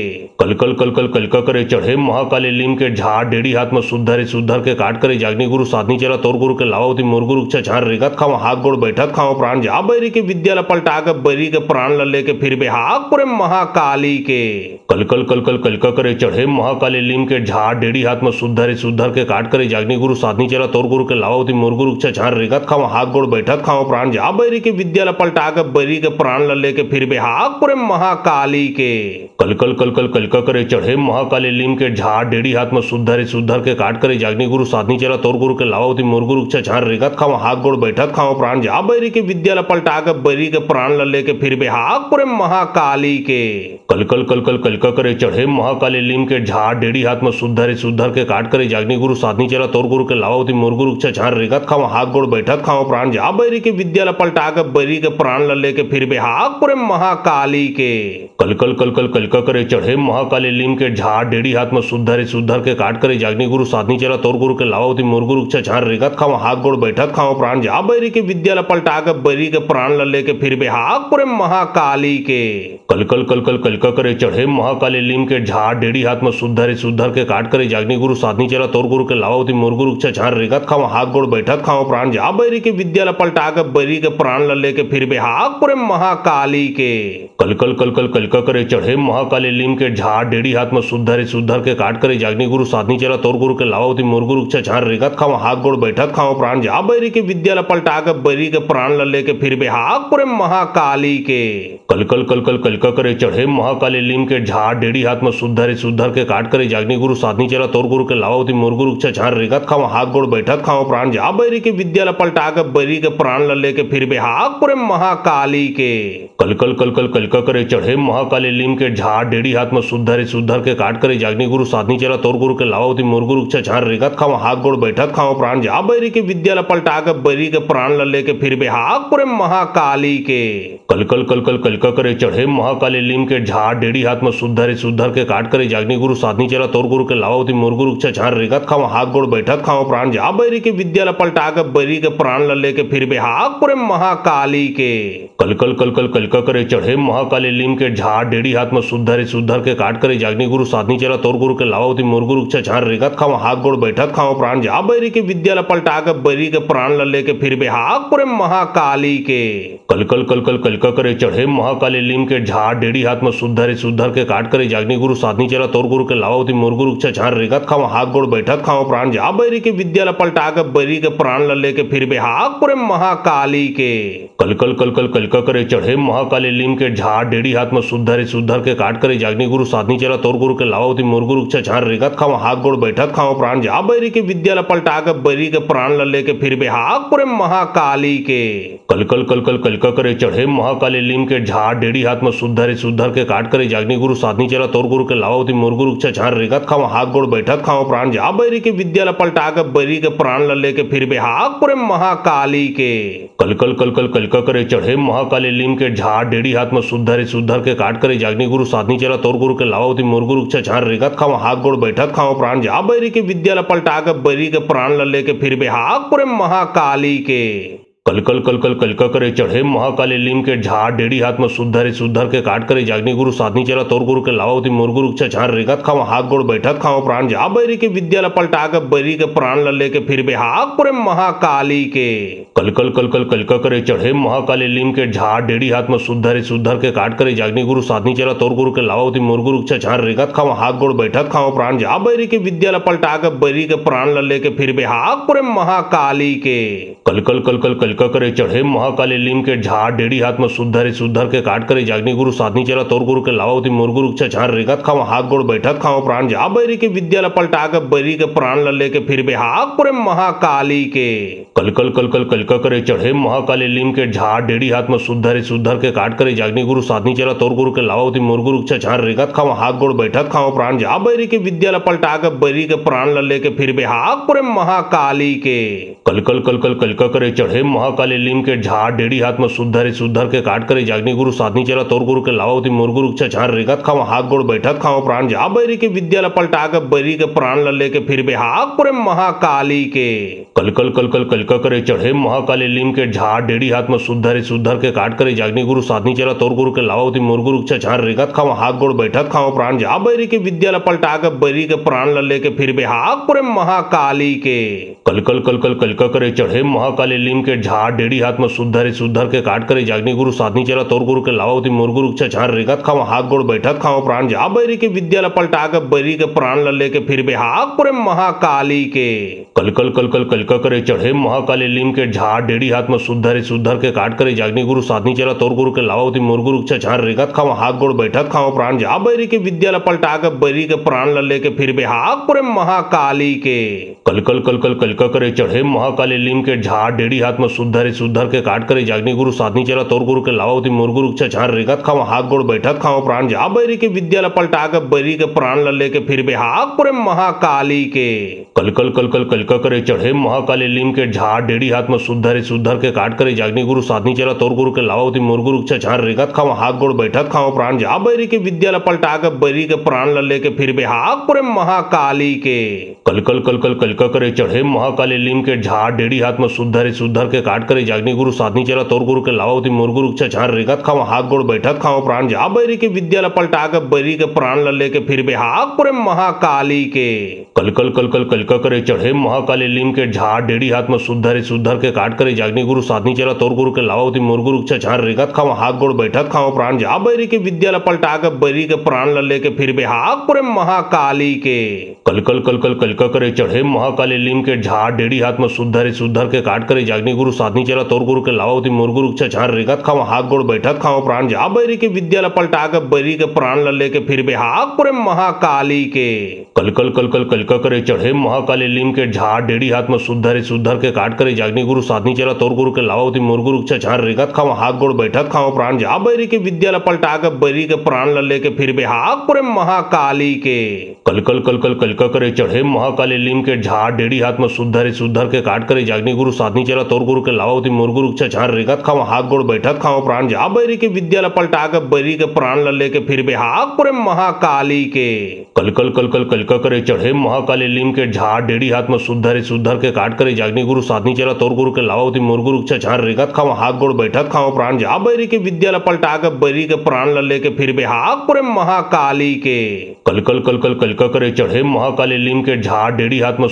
कलकल कलकल कलका करे चढ़े महाकाली लीम के झाड़ डेढ़ी हाथ में सुधर के काट करे जागनी गुरु साधनी चला तोर गुरु के लावावती मोर गुरु के छान रेगत खाओ हाथ गोड़ बैठत खाओ प्राण जा बैरी के विद्या ल पलटा के बैरी के प्राण ल लेके फिर बेहाग पुरे महाकाली के कलकल कलकल कलका करे चढ़े महाकाली लीम के झाड़ डेढ़ी हाथ में सुधर के काट करे जागनी गुरु साधनी चला तोर गुरु के लावावती मोर गुरु के छान रेगत खाओ हाथ गोड़ बैठत खाओ प्राण जा बैरी के विद्या ल पलटा के बैरी के प्राण ल लेके फिर बेहाग पुरे महाकाली के कलकल कलकल कलका करे चढ़े महाकाली लीम के झाड़ डेढ़ी हाथ में सुधर के काट करे जागनी गुरु साधनी चला तोर गुरु के लावावती मोर गुरु के छान रेगत खाओ हाथ गोड़ बैठत खाओ प्राण जा बैरी के विद्या ल पलटा के बैरी के प्राण ल लेके फिर बेहाग पुरे महाकाली के कलकल कलकल कलका करे चढ़े महाकाली लीम के झाड़ डेढ़ी हाथ में सुधर के काट करे जागनी गुरु साधनी चला तोर गुरु के लावावती मोर गुरु के छान रेगत खाओ हाथ गोड़ बैठत खाओ प्राण जा बैरी के विद्या ल पलटा के बैरी के प्राण ल लेके फिर बेहाग पुरे महाकाली के कलकल कलकल कलका करे चढ़े महाकाली लीम के झाड़ डेढ़ी हाथ में सुधर के काट करे जागनी गुरु साधनी चला तोर गुरु के लावावती मोर गुरु के छान रेगत खाओ हाथ गोड़ बैठत खाओ प्राण जा बैरी के विद्या ल पलटा के बैरी के प्राण ल लेके फिर बेहाग पुरे महाकाली के कलकल कलकल कलका करे चढ़े महाकाली लीम के झाड़ डेढ़ी हाथ में सुधर के काट करे जागनी गुरु साधनी चला तोर गुरु के लावावती मोर गुरु के छान रेगत खाओ हाथ गोड़ बैठत खाओ प्राण जा बैरी के विद्या ल पलटा के बैरी के प्राण ल लेके फिर बेहाग पुरे महाकाली के कलकल कलकल कलका करे चढ़े महाकाली लीम के झाड़ डेढ़ी हाथ में सुधर के काट करे जागनी गुरु साधनी चला तोर गुरु के लावावती मोर गुरु के छान रेगत खाओ हाथ गोड़ बैठत खाओ प्राण जा बैरी के विद्या ल पलटा के बैरी के प्राण ल लेके फिर बेहाग पुरे महाकाली के कल कल कल कल कल का करे चढ़े महाकाली लीम के झाड़ डेढ़ी हाथ में शुद्ध के काट करे जागनी गुरु साधनी चला तोर गुरु के लावावती मोर गुरु छान रेगत खाओ हाथ गोड़ बैठत खाओ प्राण जा बैरी के विद्या पलटा के बैरी के प्राण ल लेके फिर बेहाग पुरे महाकाली के कल कल कल कल कल का करे चढ़े महाकाली लीम के झाड़ डेढ़ी हाथ में शुद्ध के काट करे जागनी गुरु साधनी चला तोर गुरु के लावावती मोर गुरु छान रेगत खाओ हाथ गोड़ बैठत खाओ प्राण जा बैरी के विद्या पलटा के बैरी के प्राण ल लेके फिर बेहाग पुरे महाकाली के कल कल कल कल कल का करे चढ़े महाकाली लीम के झाड़ डेढ़ी हाथ में शुद्ध के काट करे जागनी गुरु साधनी चला तोर गुरु के लावावती मोर गुरु छान रेगत खाओ हाथ गोड़ बैठत खाओ प्राण जा बैरी के विद्या पलटा के बैरी के प्राण ल लेके फिर बेहाग पुरे महाकाली के कल कल कल कल कल का करे चढ़े महाकाली लीम के झाड़ डेढ़ी हाथ में शुद्ध के काट करे जागनी गुरु साधनी चला तोर गुरु के लावावती मोर गुरु छान रेगत खाओ हाथ गोड़ बैठत खाओ प्राण जा बैरी के विद्या पलटा के बैरी के प्राण ल लेके फिर बेहाग पुरे महाकाली के कल कल कल कल कल का करे चढ़े महाकाली लीम के झाड़ डेढ़ी हाथ में शुद्ध के काट करे जागनी गुरु साधनी चला तोर गुरु के लावावती मोर गुरु छान रेगत खाओ हाथ गोड़ बैठत खाओ प्राण जा बैरी के विद्या पलटा के बैरी के प्राण ल लेके फिर बेहाग पुरे महाकाली के कल कल कल कल कल का करे चढ़े महाकाली लीम के झाड़ डेढ़ी हाथ में शुद्ध के काट करे जागनी गुरु साधनी चला तोर गुरु के लावावती मोर गुरु छान रेगत खाओ हाथ गोड़ बैठत खाओ प्राण जा बैरी के विद्या पलटा के बैरी के प्राण ल लेके फिर बेहाग पुरे महाकाली के कल कल कल कल कल का करे चढ़े महाकाली लीम के झाड़ डेढ़ी हाथ में शुद्ध के काट करे जागनी गुरु साधनी चला तोर गुरु के लावावती मोर गुरु छान रेगत खाओ हाथ गोड़ बैठत खाओ प्राण जा बैरी के विद्या पलटा के बैरी के प्राण ल लेके फिर बेहाग पुरे महाकाली के कल कल कल कल कल का करे चढ़े महाकाली लीम के झाड़ डेढ़ी हाथ में शुद्ध के काट करे जागनी गुरु साधनी चला तोर गुरु के लावावती मोर गुरु छान रेगत खाओ हाथ गोड़ बैठत खाओ प्राण जा बैरी के विद्या पलटा के बैरी के प्राण ल लेके फिर बेहाग पुरे महाकाली के कल कल कल कल कल का करे चढ़े महाकाली लीम के झाड़ डेढ़ी हाथ में शुद्ध के काट करे जागनी गुरु साधनी चला तोर गुरु के लावावती मोर गुरु छान रेगत खाओ हाथ गोड़ बैठत खाओ प्राण जा बैरी के विद्या पलटा के बैरी के प्राण ल लेके फिर बेहाग पुरे महाकाली के कल कल कल कल कल का करे चढ़े महाकाली लीम के झाड़ डेढ़ी हाथ में शुद्ध के काट करे जागनी गुरु साधनी चला तोर गुरु के लावावती मोर गुरु छान रेगत खाओ हाथ गोड़ बैठत खाओ प्राण जा बैरी के विद्या पलटा के बैरी के प्राण ल लेके फिर बेहाग पुरे महाकाली के कल कल कल कल कल का करे चढ़े महाकाली लीम के झाड़ डेढ़ी हाथ में शुद्ध के काट करे जागनी गुरु साधनी चला तोर गुरु के लावावती मोर गुरु छान रेगत खाओ हाथ गोड़ बैठत खाओ प्राण जा बैरी के विद्या पलटा के बैरी के प्राण ल लेके फिर बेहाग पुरे महाकाली के कल कल कल कल कल का करे चढ़े महाकाली लीम के झाड़ डेढ़ी हाथ में शुद्ध के काट करे जागनी गुरु साधनी चला तोर गुरु के लावावती मोर गुरु छान रेगत खाओ हाथ गोड़ बैठत खाओ प्राण जा बैरी के विद्या पलटा के बैरी के प्राण ल लेके फिर बेहाग पुरे महाकाली के कल कल कल कल कल का करे चढ़े महाकाली लीम के झाड़ डेढ़ी हाथ में शुद्ध के काट करे जागनी गुरु साधनी चला तोर गुरु के लावावती मोर गुरु छान रेगत खाओ हाथ गोड़ बैठत खाओ प्राण जा बैरी के विद्या पलटा के बैरी के प्राण ल लेके फिर बेहाग पुरे महाकाली के कल कल कल कल कल का करे चढ़े महाकाली लीम के झाड़ डेढ़ी हाथ में शुद्ध के काट करे जागनी गुरु साधनी चला तोर गुरु के लावावती मोर गुरु छान रेगत खाओ हाथ गोड़ बैठत खाओ प्राण जा बैरी के विद्या पलटा के बैरी के प्राण ल लेके फिर बेहाग पुरे महाकाली के कल कल कल कल कल का करे चढ़े महाकाली लीम के झाड़ डेढ़ी हाथ में शुद्ध के काट करे जागनी गुरु साधनी चला तोर गुरु के लावावती मोर गुरु छान रेगत खाओ हाथ गोड़ बैठत खाओ प्राण जा बैरी के विद्या पलटा के बैरी के प्राण ल लेके फिर बेहाग पुरे महाकाली के कल कल कल कल कल का करे चढ़े महाकाली लीम के झाड़ डेढ़ी हाथ में शुद्ध के काट करे जागनी गुरु साधनी चला तोर गुरु के लावावती मोर गुरु छान रेगत खाओ हाथ गोड़ बैठत खाओ प्राण जा बैरी के विद्या पलटा के बैरी के प्राण ल लेके फिर बेहाग पुरे महाकाली के कल कल कल कल कल का करे चढ़े महाकाली लीम के झाड़ डेढ़ी हाथ में शुद्ध के काट करे जागनी गुरु साधनी चला तोर गुरु के लावावती मोर गुरु छान रेगत खाओ हाथ गोड़ बैठत खाओ प्राण जा बैरी के विद्या पलटा के बैरी के प्राण ल लेके फिर बेहाग पुरे महाकाली के कल कल कल कल कल का करे चढ़े महाकाली लीम के झाड़ डेढ़ी हाथ में शुद्ध के काट करे जागनी गुरु साधनी चला तोर गुरु के लावावती मोर गुरु छान रेगत खाओ हाथ गोड़ बैठत खाओ प्राण जा बैरी के विद्या पलटा के बैरी के प्राण ल लेके फिर बेहाग पुरे महाकाली के कल कल कल कल कल का करे चढ़े महाकाली लीम के झाड़ डेढ़ी हाथ में शुद्ध के काट करे जागनी गुरु साधनी चला तोर गुरु के लावावती मोर गुरु छान रेगत खाओ हाथ गोड़ बैठत खाओ प्राण जा बैरी के विद्या पलटा के बैरी के प्राण ल लेके फिर बेहाग पुरे महाकाली के कल कल कल कल कल का करे चढ़े महाकाली लीम के झाड़ डेढ़ी हाथ में शुद्ध के काट करे जागनी गुरु साधनी चला तोर गुरु के लावावती मोर गुरु छान रेगत खाओ हाथ गोड़ बैठत खाओ प्राण जा बैरी के विद्या पलटा के बैरी के प्राण ल लेके फिर बेहाग पुरे महाकाली के कल कल कल कल कल का करे चढ़े महाकाली लीम के झाड़ डेढ़ी हाथ में शुद्ध के काट करे जागनी गुरु साधनी चला तोर गुरु के लावती मोर गुरु छछार रेगत खाओ हाथ गोड़ बैठत खाओ प्राण जा बैरी के विद्या ल पलटा के बैरी के प्राण ल लेके फिर बेहाग पुरे महाकाली के कलकल कलकल कलका करे चढ़े महाकाली लीम के झाड़ डेढ़ी हाथ में सुधर के काट करे जागनी गुरु साधनी चला तोर गुरु के लावती मोर गुरु छछार रेगत खाओ हाथ गोड़ बैठत खाओ प्राण जा बैरी के विद्या ल पलटा के बैरी के प्राण ल लेके फिर बेहाग पुरे महाकाली के कलकल कलकल कलका करे चढ़े महाकाली लीम के झाड़ डेढ़ी हाथ में सुधर के काट करे जागनी गुरु साधनी चला तोर गुरु के लावती मोर गुरु छछार रेगत खाओ हाथ गोड़ बैठत खाओ प्राण जा बैरी के विद्या ल पलटा के बैरी के प्राण ल लेके फिर बेहाग पुरे महाकाली के कलकल कलकल कलका करे चढ़े महाकाली लीम के झाड़ डेढ़ी हाथ में सुधर के काट करे जागनी गुरु साधनी चला तोर गुरु के लावती मोर गुरु छछार रेगत खाओ हाथ गोड़ बैठत खाओ प्राण जा बैरी के विद्या ल पलटा के बैरी के प्राण ल लेके फिर बेहाग पुरे महाकाली के कलकल कलकल कलका करे चढ़े महाकाली लीम के झाड़ डेढ़ी हाथ में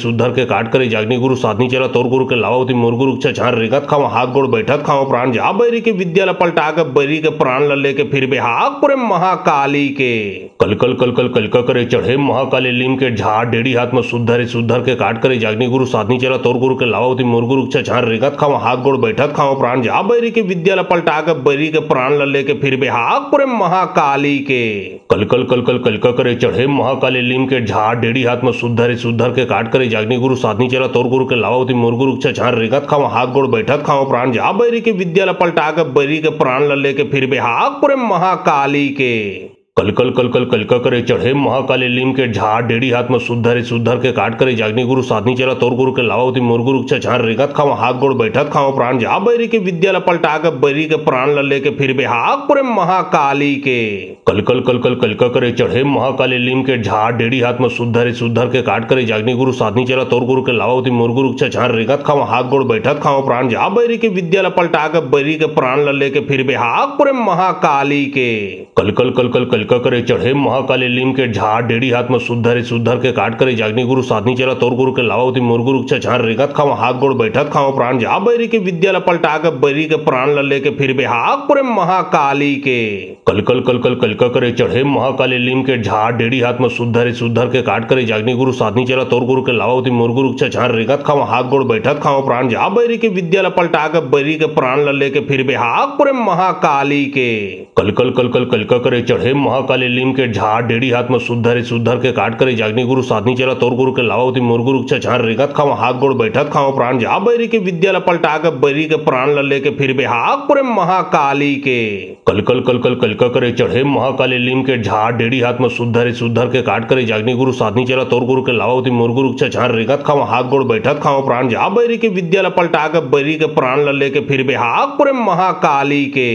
सुधर के काट करे जागनी गुरु साधनी चला तोर गुरु के लावती मोर गुरु छछार रेगत खाओ हाथ गोड़ बैठत खाओ प्राण जा बैरी के विद्या ल पलटा के बैरी के प्राण ल लेके फिर बेहाग पुरे महाकाली के कलकल कलकल कलका करे चढ़े महाकाली लीम के झाड़ डेढ़ी हाथ में सुधर के काट करे जागनी गुरु साधनी चला तोर गुरु के लावती मोर गुरु छछार रेगत खाओ हाथ गोड़ बैठत खाओ प्राण जा बैरी के विद्या ल पलटा के बैरी के प्राण ल लेके फिर बेहाग पुरे महाकाली के कलकल कलकल कलका करे चढ़े महाकाली लीम के झाड़ डेढ़ी हाथ में सुधर के काट करे जागनी गुरु साधनी चला तोर गुरु के लावती मोर गुरु छछार रेगत खाओ हाथ गोड़ बैठत खाओ प्राण जा बैरी के विद्या ल पलटा के बैरी के प्राण ल लेके फिर बेहाग पुरे महाकाली के कलकल कलकल कलका करे चढ़े महाकाली लीम के झाड़ डेढ़ी हाथ में सुधर के काट करे जागनी गुरु साधनी चला तोर गुरु के लावती मोर गुरु छछार रेगत खाओ हाथ गोड़ बैठत खाओ प्राण जा बैरी के विद्या ल पलटा के बैरी के प्राण ल लेके फिर बेहाग पुरे महाकाली के कलकल कलकल कलका करे चढ़े महाकाली लीम के झाड़ डेढ़ी हाथ में सुधर के काट करे जागनी गुरु साधनी चला तोर गुरु के लावती मोर गुरु छछार रेगत खाओ हाथ गोड़ बैठत खाओ प्राण जा बैरी के विद्या ल पलटा के बैरी के प्राण ल लेके फिर बेहाग पुरे महाकाली के कलकल कलकल कलका करे चढ़े महाकाली लीम के झाड़ डेढ़ी हाथ में सुधर के काट करे जागनी गुरु साधनी चला तोर गुरु के लावती मोर गुरु छछार रेगत खाओ हाथ गोड़ बैठत खाओ प्राण जा बैरी के विद्या ल पलटा के बैरी के प्राण ल लेके फिर बेहाग पुरे महाकाली के कलकल कलकल कलका करे चढ़े महाकाली लीम के झाड़ डेढ़ी हाथ में सुधर के काट करे जागनी गुरु साधनी चला तोर गुरु के लावती मोर गुरु छछार रेगत खाओ हाथ गोड़ बैठत खाओ प्राण जा बैरी के विद्या ल पलटा के बैरी के प्राण ल लेके फिर बेहाग पुरे महाकाली के कलकल कलकल कलका करे चढ़े महाकाली लीम के झाड़ डेढ़ी हाथ में सुधर के काट करे जागनी गुरु साधनी चला तोर गुरु के लावती मोर गुरु छछार रेगत खाओ हाथ गोड़ बैठत खाओ प्राण जा बैरी के विद्या ल पलटा के बैरी के प्राण ल लेके फिर बेहाग पुरे महाकाली के कलकल कलकल कलका करे चढ़े महाकाली लीम के झाड़ डेढ़ी हाथ में सुधर के काट करे जागनी गुरु साधनी चला तोर गुरु के लावती मोर गुरु छछार रेगत खाओ हाथ गोड़ बैठत खाओ प्राण जा बैरी के विद्या ल पलटा के बैरी के प्राण ल लेके फिर बेहाग पुरे महाकाली के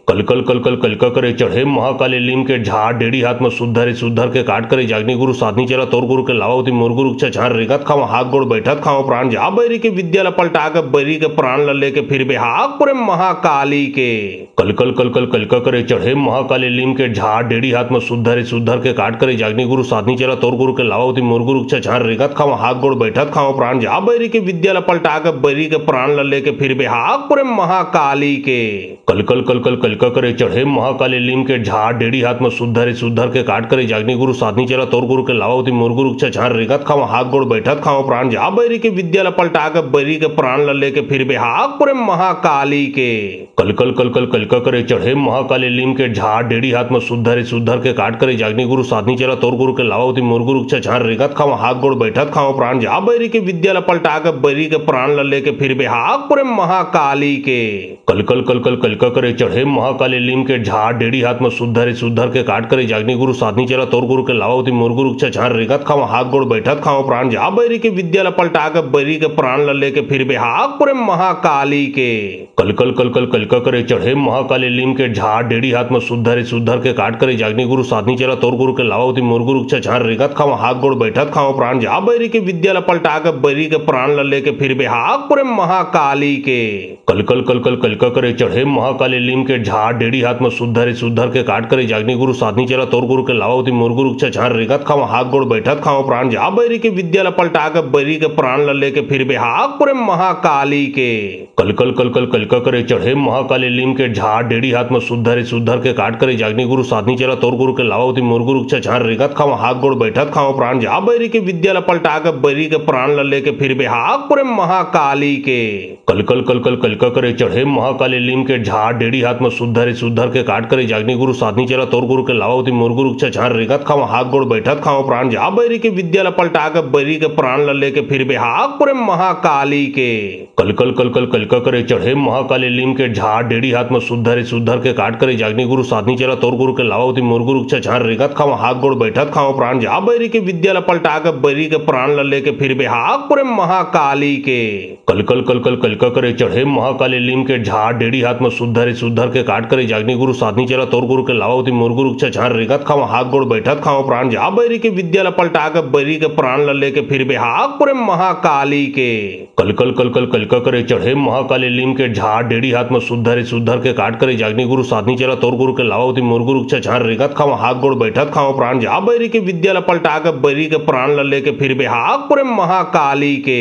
कलकल कलकल कलका करे चढ़े महाकाली लीम के झाड़ डेढ़ी हाथ में सुधर के काट करे जागनी गुरु साधनी चला तोर गुरु के लावती मोर गुरु छछार रेगत खाओ हाथ गोड़ बैठत खाओ प्राण जा बैरी के विद्या ल पलटा के बैरी के प्राण ल लेके फिर बेहाग पुरे महाकाली के कलकल कलकल कलका करे चढ़े महाकाली लीम के झाड़ डेढ़ी हाथ में सुधर के काट करे जागनी गुरु साधनी चला तोर गुरु के लावती मोर गुरु छछार रेगत खाओ हाथ गोड़ बैठत खाओ प्राण जा बैरी के विद्या ल पलटा के बैरी के प्राण ल लेके फिर बेहाग पुरे महाकाली के कलकल कलकल कलका करे चढ़े महाकाली लीम के झाड़ डेढ़ी हाथ में सुधर के काट करे जागनी गुरु साधनी चला तोर गुरु के लावती मोर गुरु छछार रेगत खाओ हाथ गोड़ बैठत खाओ प्राण जा बैरी के विद्या ल पलटा के बैरी के प्राण ल लेके फिर बेहाग पुरे महाकाली के कलकल कलकल कलका करे चढ़े महाकाली लीम के झाड़ डेढ़ी हाथ में सुधर के काट करे जागनी गुरु साधनी चला तोर गुरु के लावती मोर गुरु छछार रेगत खाओ हाथ गोड़ बैठत खाओ प्राण जा बैरी के विद्या ल पलटा के बैरी के प्राण ल लेके फिर बेहाग पुरे महाकाली के कलकल कलकल कलका करे चढ़े महाकाली लीम के झाड़ डेढ़ी हाथ में सुधर के काट करे जागनी गुरु साधनी चला तोर गुरु के लावती मोर गुरु छछार रेगत खाओ हाथ गोड़ बैठत खाओ प्राण जा बैरी के विद्या ल पलटा के बैरी के प्राण ल लेके फिर बेहाग पुरे महाकाली के कलकल कलकल कलका करे चढ़े महाकाली लीम के झाड़ डेढ़ी हाथ में सुधर के काट करे जागनी गुरु साधनी चला तोर गुरु के लावती मोर गुरु छछार रेगत खाओ हाथ गोड़ बैठत खाओ प्राण जा बैरी के विद्या ल पलटा के बैरी के प्राण ल लेके फिर बेहाग पुरे महाकाली के कलकल कलकल कलका करे चढ़े महाकाली लीम के झाड़ डेढ़ी हाथ में सुधर के काट करे जागनी गुरु साधनी चला तोर गुरु के लावावती मुरगुरु छाड़ रेगत खाओ हाथ गोड़ बैठत खाओ प्राण जा बैरी के विद्या ल पलटा के बैरी के प्राण ल लेके फिर बेहाग पुरे महाकाली के कलकल कलकल कलका करे चढ़े महाकाली लीम के झाड़ डेढ़ी हाथ में सुधर के काट करे जागनी गुरु साधनी चला तोर गुरु के लावावती मुरगुरु छाड़ रेगत खाओ हाथ गोड़ बैठत खाओ प्राण जा बैरी के विद्या ल पलटा के बैरी के प्राण ल लेके फिर बेहाग पुरे महाकाली के कलकल कलकल कलका करे चढ़े महाकाली लीम के झाड़ डेढ़ी हाथ में सुधर के काट करे जागनी गुरु साधनी चला तोर गुरु के लावावती मुरगुरु छाड़ रेगत खाओ हाथ गोड़ बैठत खाओ प्राण जा बैरी के विद्या ल पलटा के बैरी के प्राण ल लेके फिर बेहाग पुरे महाकाली के कलकल कलकल कलका करे चढ़े महाकाली लीम के झाड़ डेढ़ी हाथ में सुधर के काट करे जागनी गुरु साधनी चला तोर गुरु के लावावती मुरगुरु छाड़ रेगत खाओ हाथ गोड़ बैठत खाओ प्राण जा बैरी के विद्या ल पलटा के बैरी के प्राण ल लेके फिर बेहाग पुरे महाकाली के कलकल कलकल कलका करे चढ़े महाकाली लीम के झाड़ डेढ़ी हाथ में सुधर के काट करे जागनी गुरु साधनी चला तोर गुरु के लावावती मुरगुरु छाड़ रेगत खाओ हाथ गोड़ बैठत खाओ प्राण जा बैरी के विद्या ल पलटा के बैरी के प्राण ल लेके फिर बेहाग पुरे महाकाली के कलकल कलकल कलका करे चढ़े महाकाली लीम के झाड़ डेढ़ी हाथ में सुधर के काट करे जागनी गुरु साधनी चला तोर गुरु के लावावती मुरगुरु छाड़ रेगत खाओ हाथ गोड़ बैठत खाओ प्राण जा बैरी के विद्या ल पलटा के बैरी के प्राण ल लेके फिर बेहाग पुरे महाकाली के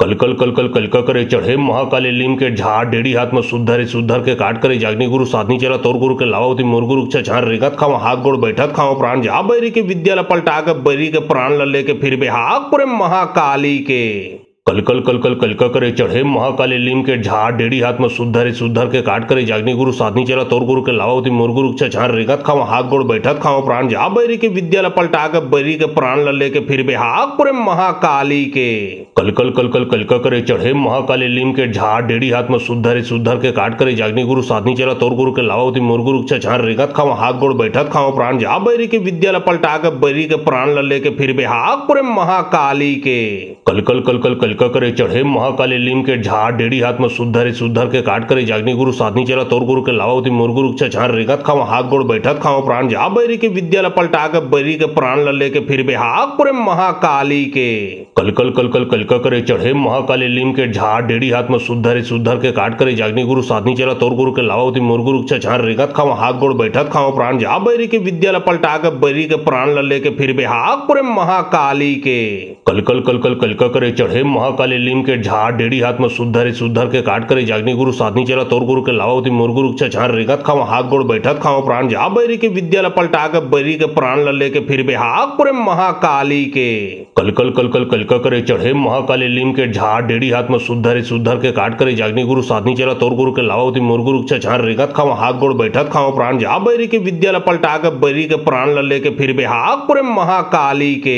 कलकल कलकल कलका करे चढ़े महाकाली लीम के झाड़ डेढ़ी हाथ में सुधर के काट करे जागनी गुरु साधनी चला तोर गुरु के लावावती मुरगुरु छाड़ रेगत खाओ हाथ गोड़ बैठत खाओ प्राण जा बैरी के विद्या ल पलटा के बैरी के प्राण ल लेके फिर बेहाग पुरे महाकाली के कलकल कलकल कलका करे चढ़े महाकाली लीम के झाड़ डेढ़ी हाथ में सुधर के काट करे जागनी गुरु साधनी चला तोर गुरु के लावावती मुरगुरु छाड़ रेगत खाओ हाथ गोड़ बैठत खाओ प्राण जा बैरी के विद्या ल पलटा के बैरी के प्राण ल लेके फिर बेहाग पुरे महाकाली के कलकल कलकल कलका करे चढ़े महाकाली लीम के झाड़ डेढ़ी हाथ में सुधर के काट करे जागनी गुरु साधनी चला तोर गुरु के लावावती मुरगुरु छाड़ रेगत खाओ हाथ गोड़ बैठत खाओ प्राण जा बैरी के विद्या ल पलटा के बैरी के प्राण ल लेके फिर बेहाग पुरे महाकाली के कलकल कलकल कलका करे चढ़े महाकाली लीम के झाड़ डेढ़ी हाथ में सुधर के काट करे जागनी गुरु साधनी चला तोर गुरु के लावावती मुरगुरु छाड़ रेगत खाओ हाथ गोड़ बैठत खाओ प्राण जा बैरी के विद्या ल पलटा के बैरी के प्राण ल लेके फिर बेहाग पुरे महाकाली के कलकल कलकल कलका करे चढ़े महाकाली लीम के झाड़ डेढ़ी हाथ में सुधर के काट करे जागनी गुरु साधनी चला तोर गुरु के लावावती मुरगुरु छाड़ रेगत खाओ हाथ गोड़ बैठत खाओ प्राण जा बैरी के विद्या ल पलटा के बैरी के प्राण ल लेके फिर बेहाग पुरे महाकाली के कलकल कलकल कलका करे चढ़े महाकाली लीम के झाड़ डेढ़ी हाथ में सुधर के काट करे जागनी गुरु साधनी चला तोर गुरु के लावावती मुरगुरु छाड़ रेगत खाओ हाथ गोड़ बैठत खाओ प्राण जा बैरी के विद्या ल पलटा के बैरी के प्राण ल लेके फिर बेहाग पुरे महाकाली के कलकल कलकल कलका करे चढ़े महाकाली लीम के झाड़ डेढ़ी हाथ में सुधर के काट करे जागनी गुरु साधनी चला तोर गुरु के लावावती मुरगुरु छाड़ रेगत खाओ हाथ गोड़ बैठत खाओ प्राण जा बैरी के विद्या ल पलटा के बैरी के प्राण ल लेके फिर बेहाग पुरे महाकाली के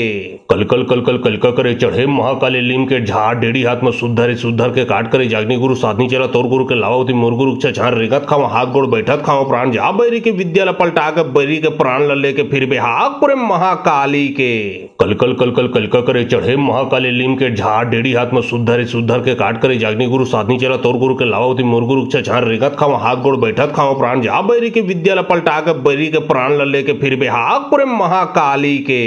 कलकल कलकल कलका करे चढ़े महाकाली लीम के झाड़ डेढ़ी हाथ में सुधर के काट करे जागनी गुरु साधनी चला तोर गुरु के लावावती मुरगुरु छाड़ रेगत खाओ हाथ गोड़ बैठत खाओ प्राण जा बैरी के विद्या ल पलटा के बैरी के प्राण ल लेके फिर बेहाग पुरे महाकाली के कलकल कलकल कलका करे चढ़े महाकाली लीम के झाड़ डेढ़ी हाथ में सुधर के काट करे जागनी गुरु साधनी चला तोर गुरु के लावावती मुरगुरु छाड़ रेगत खाओ हाथ गोड़ बैठत खाओ प्राण जा बैरी के विद्या ल पलटा के बैरी के प्राण ल लेके फिर बेहाग पुरे महाकाली के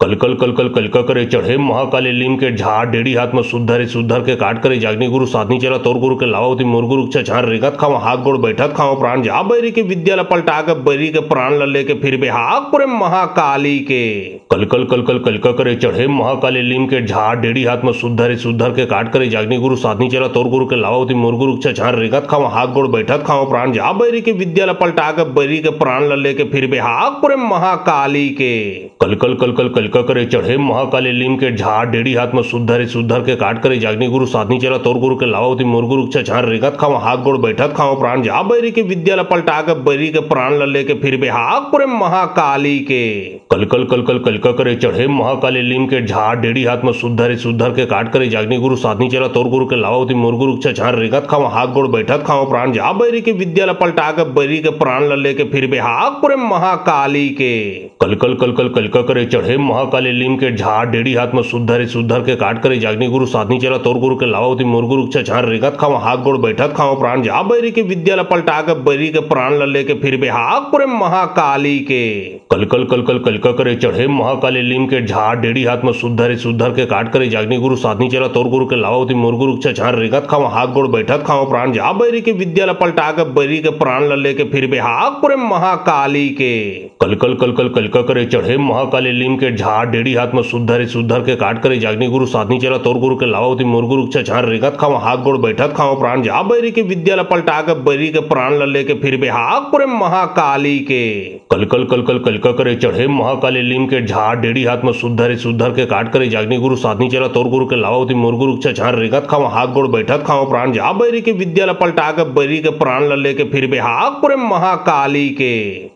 कलकल कलकल कलका करे चढ़े महाकाली लीम के झाड़ डेढ़ी हाथ में सुधर के काट करे जागनी गुरु साधनी चला तोर गुरु के लावावती मुरगुरु छाड़ रेगत खाओ हाथ गोड़ बैठत खाओ प्राण जा बैरी के विद्या ल पलटा के बैरी के प्राण ल लेके फिर बेहाग पुरे महाकाली के कलकल कलकल कलका करे चढ़े महाकाली लीम के झाड़ डेढ़ी हाथ में सुधर के काट करे जागनी गुरु साधनी चला तोर गुरु के लावावती मुरगुरु छाड़ रेगत खाओ हाथ गोड़ बैठत खाओ प्राण जा बैरी के विद्या ल पलटा के बैरी के प्राण ल लेके फिर बेहाग पुरे महाकाली के कलकल कलकल कलका करे चढ़े महाकाली लीम के झाड़ डेढ़ी हाथ में सुधर के काट करे जागनी गुरु साधनी चला तोर गुरु के लावावती मुरगुरु छाड़ रेगत खाओ हाथ गोड़ बैठत खाओ प्राण जा बैरी के विद्या ल पलटा के बैरी के प्राण ल लेके फिर बेहाग पुरे महाकाली के कलकल कलकल कलका करे चढ़े महाकाली लीम के झाड़ डेढ़ी हाथ में सुधर के काट करे जागनी गुरु साधनी चला तोर गुरु के लावावती मुरगुरु छाड़ रेगत खाओ हाथ गोड़ बैठत खाओ प्राण जा बैरी के विद्या ल पलटा के बैरी के प्राण ल लेके फिर बेहाग पुरे महाकाली के कलकल कलकल कलका करे चढ़े महाकाली लीम के झाड़ डेढ़ी हाथ में सुधर के काट करे जागनी गुरु साधनी चला तोर गुरु के लावावती मुरगुरु छाड़ रेगत खाओ हाथ गोड़ बैठत खाओ प्राण जा बैरी के विद्या ल पलटा के बैरी के प्राण ल लेके फिर बेहाग पुरे महाकाली के कल कल कल कल कल का करे चढ़े महाकाले लीम के झाड़ डेढ़ी हाथ में शुद्धर के काट करे जागनी गुरु साधनी चला तोर गुरु के लावती मोर गुरु छान रेगत खाओ हाथ गोड़ बैठत खाओ प्राण जा बैरी के विद्या ल पलटा के बैरी के प्राण ल लेके फिर बेहाग पुरे महाकाली के कल कल कल कल कल का करे चढ़े महाकाले लीम के झाड़ डेढ़ी हाथ में शुद्धर के काट करे जागनी गुरु साधनी चला तोर गुरु के लावती मोर गुरु छान रेगत खाओ हाथ गोड़ बैठत खाओ प्राण जा बैरी के विद्या ल पलटा के बैरी के प्राण ल लेके फिर बेहाग पुरे महाकाली के कल कल कल कल कल का करे चढ़े महाकाले लीम के झाड़ डेढ़ी हाथ में शुद्धर के काट करे जागनी गुरु साधनी चला तोर गुरु के लावती मोर गुरु छान रेगत खाओ हाथ गोड़ बैठत खाओ प्राण जा बैरी के विद्या ल पलटा के बैरी के प्राण ल लेके फिर बेहाग पुरे महाकाली के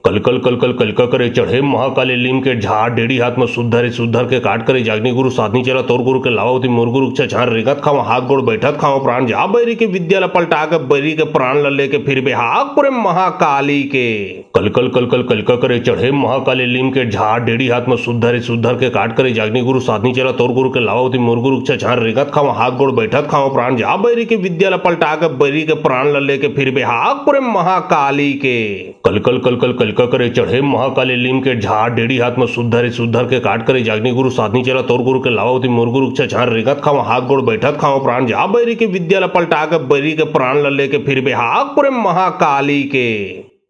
कल कल कल कल कल का करे चढ़े महाकाले लीम के झाड़ डेढ़ी हाथ में शुद्धर के काट करे जागनी गुरु साधनी चला तोर गुरु के लावती मोर गुरु छान रेगत खाओ हाथ गोड़ बैठत खाओ प्राण जा बैरी के विद्या ल पलटा के बैरी के प्राण ल लेके फिर बेहाग पुरे महाकाली के कल कल कल कल कल का करे चढ़े महाकाले लीम के झाड़ डेढ़ी हाथ में शुद्धर के काट करे जागनी गुरु साधनी चला तोर गुरु के लावती मोर गुरु छान रेगत खाओ हाथ गोड़ बैठत खाओ प्राण जा बैरी के विद्या ल पलटा के बैरी के प्राण ल लेके फिर बेहाग पुरे महाकाली के कल कल कल कल कल का करे चढ़े महाकाले लीम के झाड़ डेढ़ी हाथ में शुद्धर के काट करे जागनी गुरु साधनी चला तोर गुरु के लावती मोर गुरु छान रेगत खाओ हाथ गोड़ बैठत खाओ प्राण जा बैरी के विद्या ल पलटा के बैरी के प्राण ल लेके फिर बेहाग पुरे महाकाली के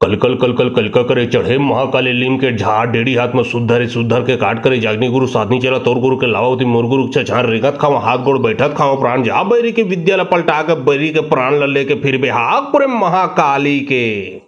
कल कल कल कल कल का करे चढ़े महाकाले लीम के झाड़ डेढ़ी हाथ में शुद्धर के काट करे जागनी गुरु साधनी चला तोर गुरु के लावती मोर गुरु छान रेगत खाओ हाथ गोड़ बैठत खाओ प्राण जा बैरी के विद्या ल पलटा के बैरी के प्राण ल लेके फिर बेहाग पुरे महाकाली के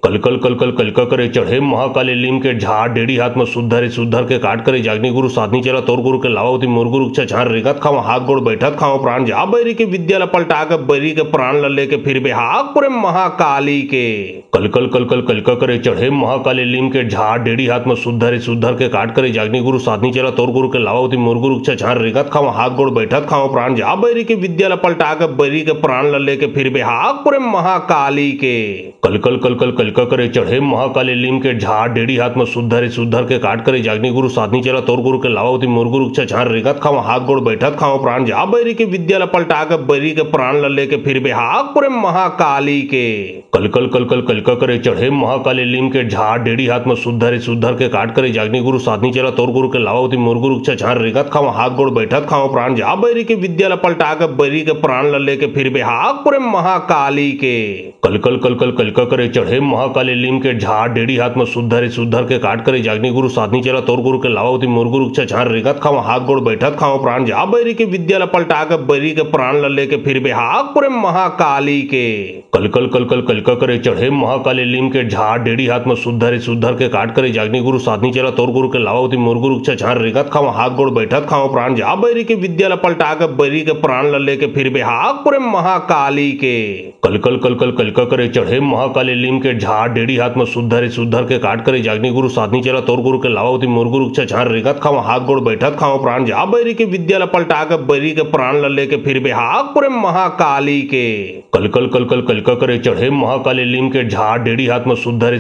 कल कल कल कल कल का करे चढ़े महाकाले लीम के झाड़ डेढ़ी हाथ में शुद्धर के काट करे जागनी गुरु साधनी चला तोर गुरु के लावती मोर गुरु छान रेगत खाओ हाथ गोड़ बैठत खाओ प्राण जा बैरी के विद्या ल पलटा के बैरी के प्राण ल लेके फिर बेहाग पुरे महाकाली के कल कल कल कल कल का करे चढ़े महाकाले लीम के झाड़ डेढ़ी हाथ में शुद्धर के काट करे जागनी गुरु साधनी चला तोर गुरु के लावती मोर गुरु छान रेगत खाओ हाथ गोड़ बैठत खाओ प्राण जा बैरी के विद्या ल पलटा के बैरी के प्राण ल लेके फिर बेहाग पुरे महाकाली के कल कल कल कल कल का करे चढ़े महाकाले लीम के झाड़ डेढ़ी हाथ में शुद्धर के काट करे जागनी गुरु साधनी चला तोर गुरु के लावती मोर गुरु छान रेगत खाओ हाथ गोड़ बैठत खाओ प्राण जा बैरी के विद्या ल पलटा के बैरी के प्राण ल लेके फिर बेहाग पुरे महाकाली के कल कल कल कल कल का करे चढ़े महाकाले लीम के झाड़ डेढ़ी हाथ में शुद्धर के काट करे जागनी गुरु साधनी चला तोर गुरु के लावती मोर गुरु छान रेगत खाओ हाथ गोड़ बैठत खाओ प्राण जा बैरी के विद्या ल पलटा के बैरी के प्राण ल लेके फिर बेहाग पुरे महाकाली के कल कल कल कल कल का करे चढ़े महाकाले लीम के झाड़ डेढ़ी हाथ में शुद्धर के काट करे जागनी गुरु साधनी चला तोर गुरु के लावती मोर गुरु छान रेगत खाओ हाथ गोड़ बैठत खाओ प्राण जा बैरी के विद्या ल पलटा के बैरी के प्राण ल लेके फिर बेहाग पुरे महाकाली के कल कल कल कल कल का करे चढ़े महाकाले लीम के झाड़ डेढ़ी हाथ में शुद्धर के काट करे जागनी गुरु साधनी चला तोर गुरु के लावती मोर गुरु छान रेगत खाओ हाथ गोड़ बैठत खाओ प्राण जा बैरी के विद्या ल पलटा के बैरी के प्राण ल लेके फिर बेहाग पुरे महाकाली के कल कल कल कल कल का करे चढ़े महाकाले लीम के झाड़ डेढ़ी हाथ में शुद्धर के काट करे जागनी गुरु साधनी चला तोर गुरु के लावती मोर गुरु छान रेगत खाओ हाथ गोड़ बैठत खाओ प्राण जा बैरी के विद्या ल पलटा के बैरी के प्राण ल लेके फिर बेहाग पुरे महाकाली के कल कल कल कल कल का करे चढ़े महाकाले लीम के झाड़ डेढ़ी हाथ में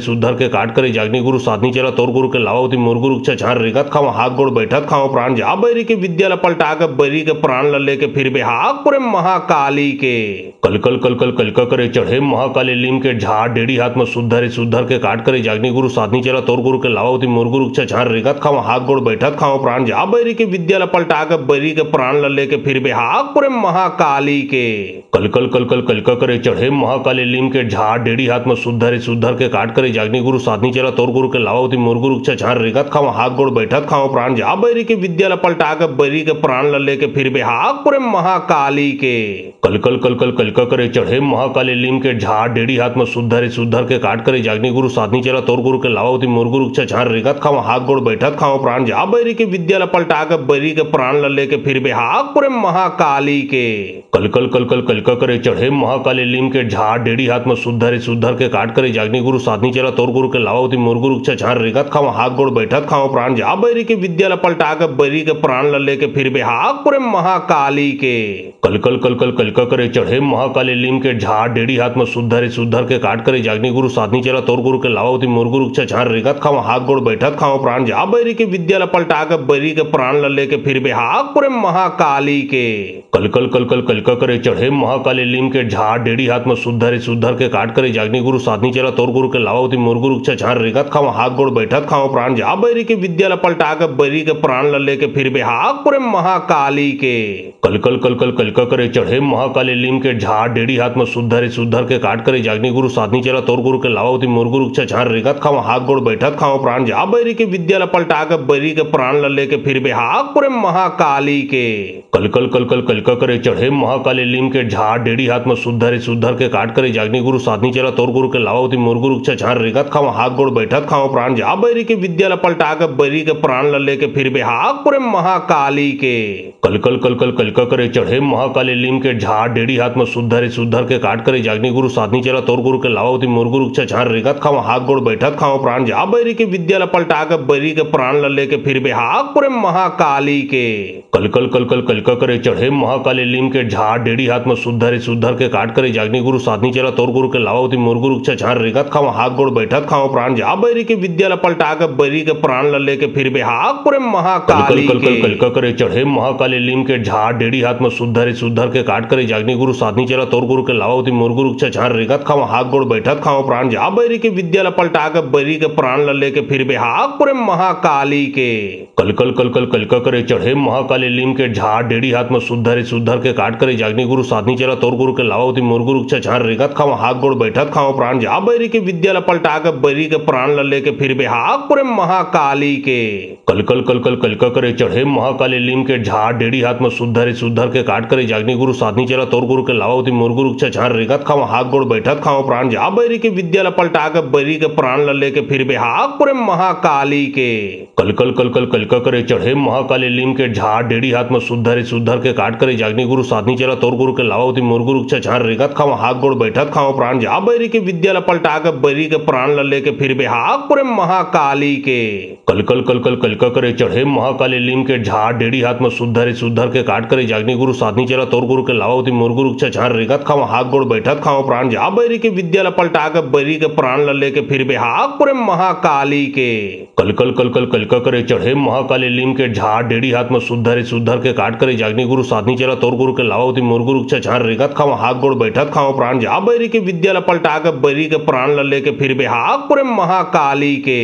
शुद्धर के काट करे जागनी गुरु साधनी चला तोर गुरु के लावती मोर गुरु छान रेगत खाओ हाथ गोड़ बैठत खाओ प्राण जा बैरी के विद्या ल पलटा के बैरी के प्राण ल लेके फिर बेहाग पुरे महाकाली के कल कल कल कल कल का करे चढ़े महाकाले लीम के झाड़ डेढ़ी हाथ में शुद्धर के काट करे जागनी गुरु साधनी चला तोर गुरु के लावती मोर गुरु छान रेगत खाओ हाथ गोड़ बैठत खाओ प्राण जा बैरी के विद्या ल पलटा के बैरी के प्राण ल लेके फिर बेहाग पुरे महाकाली के कल कल कल कल कल का करे चढ़े महाकाले लीम के झाड़ डेढ़ी हाथ में शुद्धर के काट करे जागनी गुरु साधनी चला तोर गुरु के लावती मोर गुरु छान रेगत खाओ हाथ गोड़ बैठत खाओ प्राण जा बैरी के विद्या ल पलटा के बैरी के प्राण ल लेके फिर बेहाग पुरे महाकाली के कल कल कल कल कल का करे चढ़े महाकाले लीम के झाड़ डेढ़ी हाथ में शुद्धर के काट करे जागनी गुरु साधनी चला तोर गुरु के लावती मोर गुरु छान रेगत खाओ हाथ गोड़ बैठत खाओ प्राण जा बैरी के विद्या ल पलटा के बैरी के प्राण ल लेके फिर बेहाग पुरे महाकाली के कल कल कल कल कल का करे चढ़े महाकाले लीम के झाड़ डेढ़ी हाथ में शुद्धर के काट करे जागनी गुरु साधनी चला तोर गुरु के लावती मोर गुरु छान रेगत खाओ हाथ गोड़ बैठत खाओ प्राण जा बैरी के विद्या ल पलटा के बैरी के प्राण ल लेके फिर बेहाग पुरे महाकाली के कल कल कल कल कल का करे चढ़े महाकाले लीम के झाड़ डेढ़ी हाथ में शुद्धर के काट करे जागनी गुरु साधनी चला तोर गुरु के लावती मोर गुरु छान रेगत खाओ हाथ गोड़ बैठत खाओ प्राण जा बैरी के विद्या ल पलटा के बैरी के प्राण ल लेके फिर बेहाग पुरे महाकाली के कल कल कल कल कल का करे चढ़े महाकाले लीम के झाड़ डेढ़ी हाथ में शुद्धर के काट करे जागनी गुरु साधनी चला तोर गुरु के के लावती मुर्गु रुक छछान रेगत खाओ हाथ गोड़ बैठत खाओ प्राण जा बैरी के विद्या ल पलटा के बैरी के प्राण ल लेके फिर बेहाग पुरे महाकाली के कलकल कलकल कलका करे चढ़े महाकाली लीम के झाड़ डेढ़ी हाथ में सुधर के काट करे जागनी गुरु साधनी चला तोर गुरु के लावती मुर्गु रुक छछान रेगत खाओ हाथ गोड़ बैठत खाओ प्राण जा बैरी के विद्या ल पलटा के बैरी के प्राण ल लेके फिर बेहाग पुरे महाकाली के कलकल कलकल कलका करे चढ़े महाकाली लीम के झाड़ डेढ़ी हाथ में सुधर के काट करे जागनी गुरु साधनी चला तोर गुरु के लावती मुर्गु रुक छछान रेगत खाओ हाथ गोड़ बैठत खाओ प्राण जा बैरी के विद्या ल पलटा के बैरी के प्राण ल लेके फिर बेहाग पुरे महाकाली के कलकल कलकल कलका करे चढ़े महाकाली लीम के झाड़ डेढ़ी हाथ में सुधर के काट करे जागनी गुरु साधनी चला तोर गुरु के लावती मुर्गु रुक छछान रेगत खाओ हाथ गोड़ बैठत खाओ प्राण जा बैरी के विद्या ल पलटा के बैरी के प्राण ल लेके फिर बेहाग पुरे महाकाली के कलकल कलकल कलका करे चढ़े महाकाली लीम के झाड़ डेढ़ी हाथ में सुधर के काट करे जागनी गुरु साधनी चला तोर गुरु के लावती मुर्गु रुक छछान रेगत खाओ हाथ गोड़ बैठत खाओ प्राण जा बैरी के विद्या ल पलटा के बैरी के प्राण ल लेके फिर बेहाग पुरे महाकाली के कलका करे चढ़े महाकाली लीम के झाड़ डेढ़ी हाथ में सुधर के काट करे जागनी गुरु साधनी चला तोर गुरु के लावती मुर्गु रुक छछान रेगत खाओ हाथ गोड़ बैठत खाओ प्राण जा बैरी के विद्या ल पलटा के बैरी के प्राण ल लेके फिर बेहाग पुरे महाकाली के कलकल कलकल कलका करे चढ़े महाकाली लीम के झाड़ डेढ़ी हाथ में सुधर के काट करे जागनी गुरु साधनी चला तोर गुरु के लावती मुर्गु रुक छछान रेगत खाओ हाथ गोड़ बैठत खाओ प्राण जा बैरी के विद्या ल पलटा के बैरी के प्राण ल लेके फिर बेहाग पुरे महाकाली के कलकल कलकल कलका करे चढ़े महाकाली लीम के झाड़ डेढ़ी हाथ में सुधर के काट करे जागनी गुरु साधनी चला तोर गुरु के लावती मुर्गु रुक छछान रेगत खाओ हाथ गोड़ बैठत खाओ प्राण जा बैरी के विद्या ल पलटा के बैरी के प्राण ल लेके फिर बेहाग पुरे महाकाली के कलकल कलकल कलका करे चढ़े महाकाली लीम के झाड़ डेढ़ी हाथ में सुधर के काट करे जागनी गुरु साधनी चला तोर गुरु के लावती मुर्गु रुक छछान रेगत खाओ हाथ गोड़ बैठत खाओ प्राण जा बैरी के विद्या ल पलटा के बैरी के प्राण ल लेके फिर बेहाग पुरे महाकाली के कलकल कलकल कलका करे चढ़े महाकाली लीम के झाड़ डेढ़ी हाथ में सुधर के काट करे जागनी गुरु साधनी चला तोर गुरु के लावती मुर्गु रुक छछान रेगत खाओ हाथ गोड़ बैठत खाओ प्राण जा बैरी के विद्या ल पलटा के बैरी के प्राण ल लेके फिर बेहाग पुरे महाकाली के कलकल कलकल कलका करे चढ़े महाकाली लीम के झाड़ डेढ़ी हाथ में सुधर के काट करे जागनी गुरु साधनी चला तोर गुरु के लावती मुर्गु रुक छछान रेगत खाओ हाथ गोड़ बैठत खाओ प्राण जा बैरी के विद्या ल पलटा के बैरी के प्राण ल लेके फिर बेहाग पुरे महाकाली के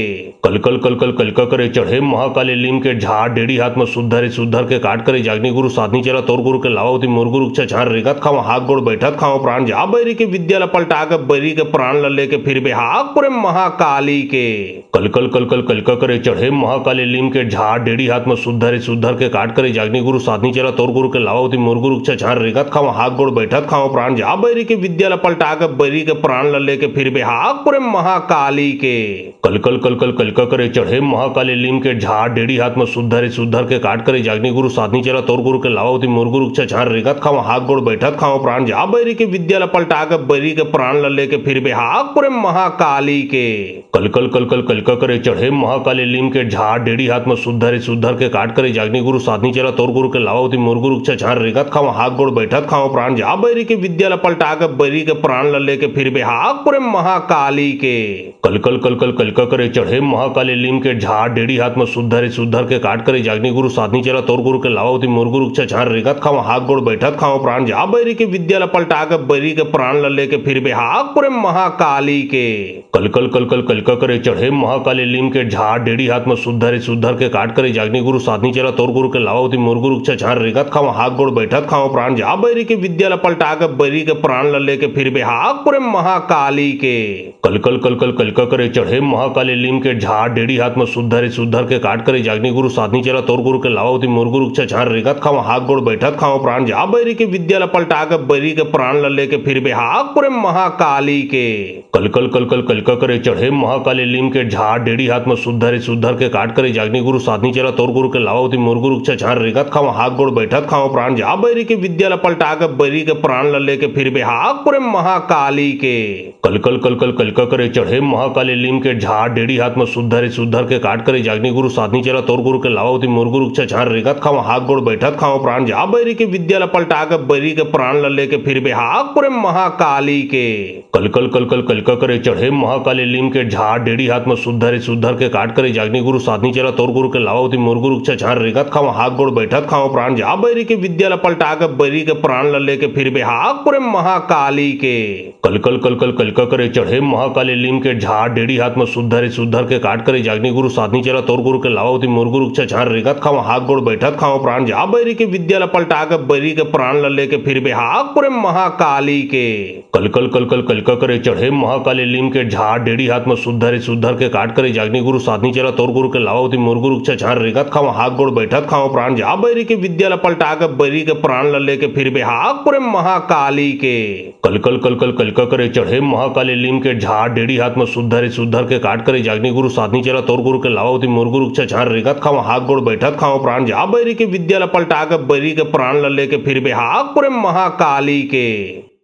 कलकल कलकल कलका करे चढ़े महाकाली लीम के झाड़ डेढ़ी हाथ में सुधर के काट करे जागनी गुरु साधनी चला तोर गुरु के लावती मुर्गु रुक छछान रेगत खाओ हाथ गोड़ बैठत खाओ प्राण जा बैरी के विद्या ल पलटा के बैरी के प्राण ल लेके फिर बेहाग पुरे महाकाली के कलकल कलकल कलका करे चढ़े महाकाली लीम के झाड़ डेढ़ी हाथ में सुधर के काट करे जागनी गुरु साधनी चला तोर गुरु के लावती मुर्गु रुक छछान रेगत खाओ हाथ गोड़ बैठत खाओ प्राण जा बैरी के विद्या ल पलटा के बैरी के प्राण ल लेके फिर बेहाग पुरे महाकाली के कलकल कलकल कलका करे चढ़े महाकाली लीम के झाड़ डेढ़ी हाथ में सुधर के काट करे जागनी गुरु साधनी चला तोर गुरु के लावती मुर्गु रुक छछान रेगत खाओ हाथ गोड़ बैठत खाओ प्राण जा बैरी के विद्या ल पलटा के बैरी के प्राण ल लेके फिर बेहाग पुरे महाकाली के कलकल कलकल कलका करे चढ़े महाकाली लीम के झाड़ डेढ़ी हाथ में सुधर के काट करे जागनी गुरु साधनी चला तोर गुरु के लावती मुर्गु रुक छछान रेगत खाओ हाथ गोड़ बैठत खाओ प्राण जा बैरी के विद्या ल पलटा के बैरी के प्राण ल लेके फिर बेहाग पुरे महाकाली के कलकल कलकल कलका करे चढ़े महाकाली लीम के झाड़ डेढ़ी हाथ में सुधर के काट करे जागनी गुरु साधनी चला तोर गुरु के लावती मुर्गु रुक छछान रेगत खाओ हाथ गोड़ बैठत खाओ प्राण जा बैरी के विद्या ल पलटा के बैरी के प्राण ल लेके फिर बेहाग पुरे महाकाली के कलकल कलकल कलका करे चढ़े महाकाली लीम के झाड़ डेढ़ी हाथ में सुधर के काट करे जागनी गुरु साधनी चला तोर गुरु के लावती मुर्गु रुक छछान रेगत खाओ हाथ गोड़ बैठत खाओ प्राण जा बैरी के विद्या ल पलटा के बैरी के प्राण ल लेके फिर बेहाग पुरे महाकाली के कलकल कलकल कलका करे चढ़े महाकाली लीम के झाड़ डेढ़ी हाथ में सुधर के काट करे जागनी गुरु साधनी चला तोर गुरु के लावती मुर्गु रुक छछान रेगत खाओ हाथ गोड़ बैठत खाओ प्राण जा बैरी के विद्या ल पलटा के बैरी के प्राण ल लेके फिर बेहाग पुरे महाकाली के कलकल कलकल कलका करे चढ़े महाकाली लीम के झाड़ डेढ़ी हाथ में सुधर के काट करे जागनी गुरु साधनी चला तोर गुरु के लावती मुर्गु रुक छछान रेगत खाओ हाथ गोड़ बैठत खाओ प्राण जा बैरी के विद्या ल पलटा के बैरी के प्राण ल लेके फिर बेहाग पुरे महाकाली के कलकल कलकल कलका करे चढ़े महाकाली लीम के झाड़ डेढ़ी हाथ में शुद्ध रे शुद्ध के काट करे जागनी गुरु साधनी चला तोर गुरु के लावावती मोर गुरु छान रेगत खाओ हाथ गोड़ बैठत खाओ प्राण जा बैरी के विद्या ल पलटा के बैरी के प्राण ल लेके फिर बेहाग पुरे महाकाली के कलकल कलकल कलका करे चढ़े महाकाली लीम के झाड़ डेढ़ी हाथ में शुद्ध रे शुद्ध के काट करे जागनी गुरु साधनी चला तोर गुरु के लावावती मोर गुरु छान रेगत खाओ हाथ गोड़ बैठत खाओ प्राण जा बैरी के विद्या ल पलटा के बैरी के प्राण ल लेके फिर बेहाग पुरे महाकाली के कलकल कलकल कलका करे चढ़े महाकाली लीम के झाड़ डेढ़ी हाथ में शुद्ध रे शुद्ध के काट करे जागनी गुरु साधनी चला तोर गुरु के लावावती मोर गुरु छान रेगत खाओ हाथ गोड़ बैठत खाओ प्राण जा बैरी के विद्या ल पलटा के बैरी के प्राण ल लेके फिर बेहाग पुरे महाकाली के कलकल कलकल कलका करे चढ़े महाकाली लीम के झाड़ डेढ़ी हाथ में शुद्ध रे शुद्ध के काट करे जागनी गुरु साधनी चला तोर गुरु के लावावती मोर गुरु छान रेगत खाओ हाथ गोड़ बैठत खाओ प्राण जा बैरी के विद्या ल पलटा के बैरी के प्राण ल लेके फिर बेहाग पुरे महाकाली के कलकल कलकल कलका करे चढ़े महाकाली लीम के झाड़ डेढ़ी हाथ में शुद्ध रे शुद्ध के काट करे जागनी गुरु साधनी चला तोर गुरु के लावावती मोर गुरु छान रेगत खाओ हाथ गोड़ बैठत खाओ प्राण जा बैरी के विद्या ल पलटा के बैरी के प्राण ल लेके फिर बेहाग पुरे महाकाली के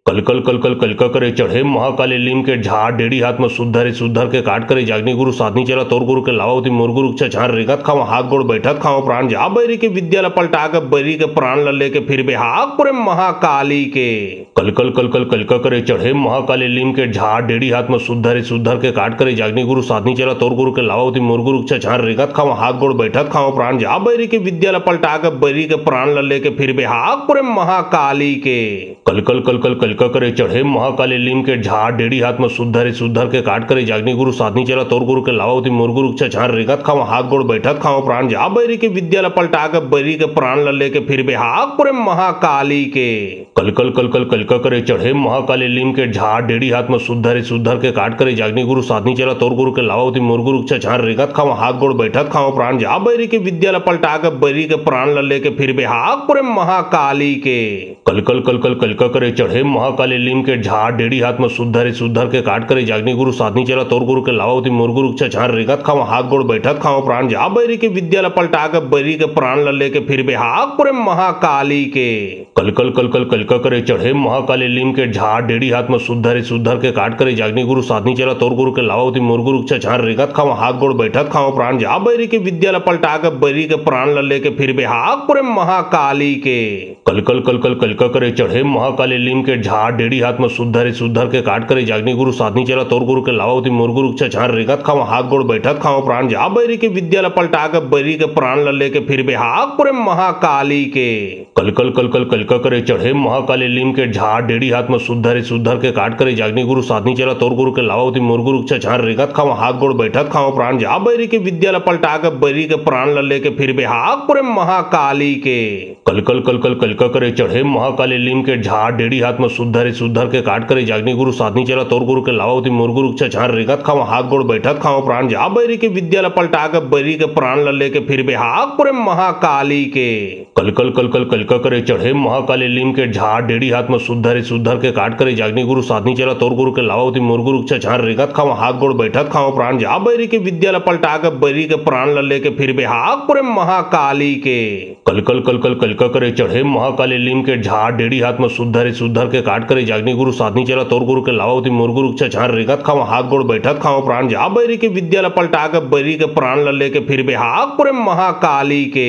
कलकल कलकल कलका करे चढ़े महाकाली लीम के झाड़ डेढ़ी हाथ में शुद्ध रे शुद्ध के काट करे जागनी गुरु साधनी चला तोर गुरु के लावावती मोर गुरु छान रेगत खाओ हाथ गोड़ बैठत खाओ प्राण जा बैरी के विद्या ल पलटा के बैरी के प्राण ल लेके फिर बेहाग पुरे महाकाली के कलकल कलकल कलका करे चढ़े महाकाली लीम के झाड़ डेढ़ी हाथ में शुद्ध रे शुद्ध के काट करे जागनी गुरु साधनी चला तोर गुरु के लावावती मोर गुरु छान रेगत खाओ हाथ गोड़ बैठत खाओ प्राण जा बैरी के विद्या ल पलटा के बैरी के प्राण ल लेके फिर बेहाग पुरे महाकाली के कलकल कलकल कलका करे चढ़े महाकाली लीम के झाड़ डेढ़ी हाथ में शुद्ध रे शुद्ध के काट करे जागनी गुरु साधनी चला तोर गुरु के लावावती मोर गुरु छान रेगत खाओ हाथ गोड़ बैठत खाओ प्राण जा बैरी के विद्या ल पलटा के बैरी के प्राण ल लेके फिर बेहाग पुरे महाकाली के कलकल कलकल कलका करे चढ़े महाकाली लीम के झाड़ डेढ़ी हाथ में शुद्ध रे शुद्ध के काट करे जागनी गुरु साधनी चला तोर गुरु के लावावती मोर गुरु छान रेगत खाओ हाथ गोड़ बैठत खाओ प्राण जा बैरी के विद्या ल पलटा के बैरी के प्राण ल लेके फिर बेहाग पुरे महाकाली के कलकल कलकल कलका करे चढ़े महाकाली लीम के झाड़ डेढ़ी हाथ में शुद्ध रे शुद्ध के काट करे जागनी गुरु साधनी चला तोर गुरु के लावावती मोर गुरु छान रेगत खाओ हाथ गोड़ बैठत खाओ प्राण जा बैरी के विद्या ल पलटा के बैरी के प्राण ल लेके फिर बेहाग पुरे महाकाली के कलकल कलकल कलका करे चढ़े महाकाली लीम के झाड़ डेढ़ी हाथ में शुद्ध रे शुद्ध के काट करे जागनी गुरु साधनी चला तोर गुरु के लावावती मोर गुरु छान रेगत खाओ हाथ गोड़ बैठत खाओ प्राण जा बैरी के विद्या ल पलटा के बैरी के प्राण ल लेके फिर बेहाग पुरे महाकाली के कलकल कलकल कलका करे चढ़े महाकाली लीम के झाड़ डेढ़ी हाथ में शुद्ध रे शुद्ध के काट करे जागनी गुरु साधनी चला तोर गुरु के लावावती मोर गुरु छान रेगत खाओ हाथ गोड़ बैठत खाओ प्राण जा बैरी के विद्या ल पलटा के बैरी के प्राण ल लेके फिर बेहाग पुरे महाकाली के कलकल कलकल कलका करे चढ़े महाकाली लीम के झाड़ डेढ़ी हाथ में शुद्ध रे शुद्ध के काट करे जागनी गुरु साधनी चला तोर गुरु के लावावती मोर गुरु छान रेगत खाओ हाथ गोड़ बैठत खाओ प्राण जा बैरी के विद्या ल पलटा के बैरी के प्राण ल लेके फिर बेहाग पुरे महाकाली के कलकल कलकल कलका करे चढ़े महाकाली लीम के झाड़ डेढ़ी हाथ में शुद्ध रे शुद्ध के काट करे जागनी गुरु साधनी चला तोर गुरु के लावावती मोर गुरु छान रेगत खाओ हाथ गोड़ बैठत खाओ प्राण जा बैरी के विद्या ल पलटा के बैरी के प्राण ल लेके फिर बेहाग पुरे महाकाली के कलकल कलकल कलका करे चढ़े महाकाली लीम के झाड़ डेढ़ी हाथ में शुद्ध रे शुद्ध के काट करे जागनी गुरु साधनी चला तोर गुरु के लावावती मोर गुरु छान रेगत खाओ हाथ गोड़ बैठत खाओ प्राण जा बैरी के विद्या ल पलटा के बैरी के प्राण ल लेके फिर बेहाग पुरे महाकाली के कलकल कलकल कलका करे चढ़े महाकाली लीम के झाड़ डेढ़ी हाथ में शुद्ध रे शुद्ध के काट करे जागनी गुरु साधनी चला तोर गुरु के लावावती मोर गुरु छान रेगत खाओ हाथ गोड़ बैठत खाओ प्राण जा बैरी के विद्या ल पलटा के बैरी के प्राण ल लेके फिर बेहाग पुरे महाकाली के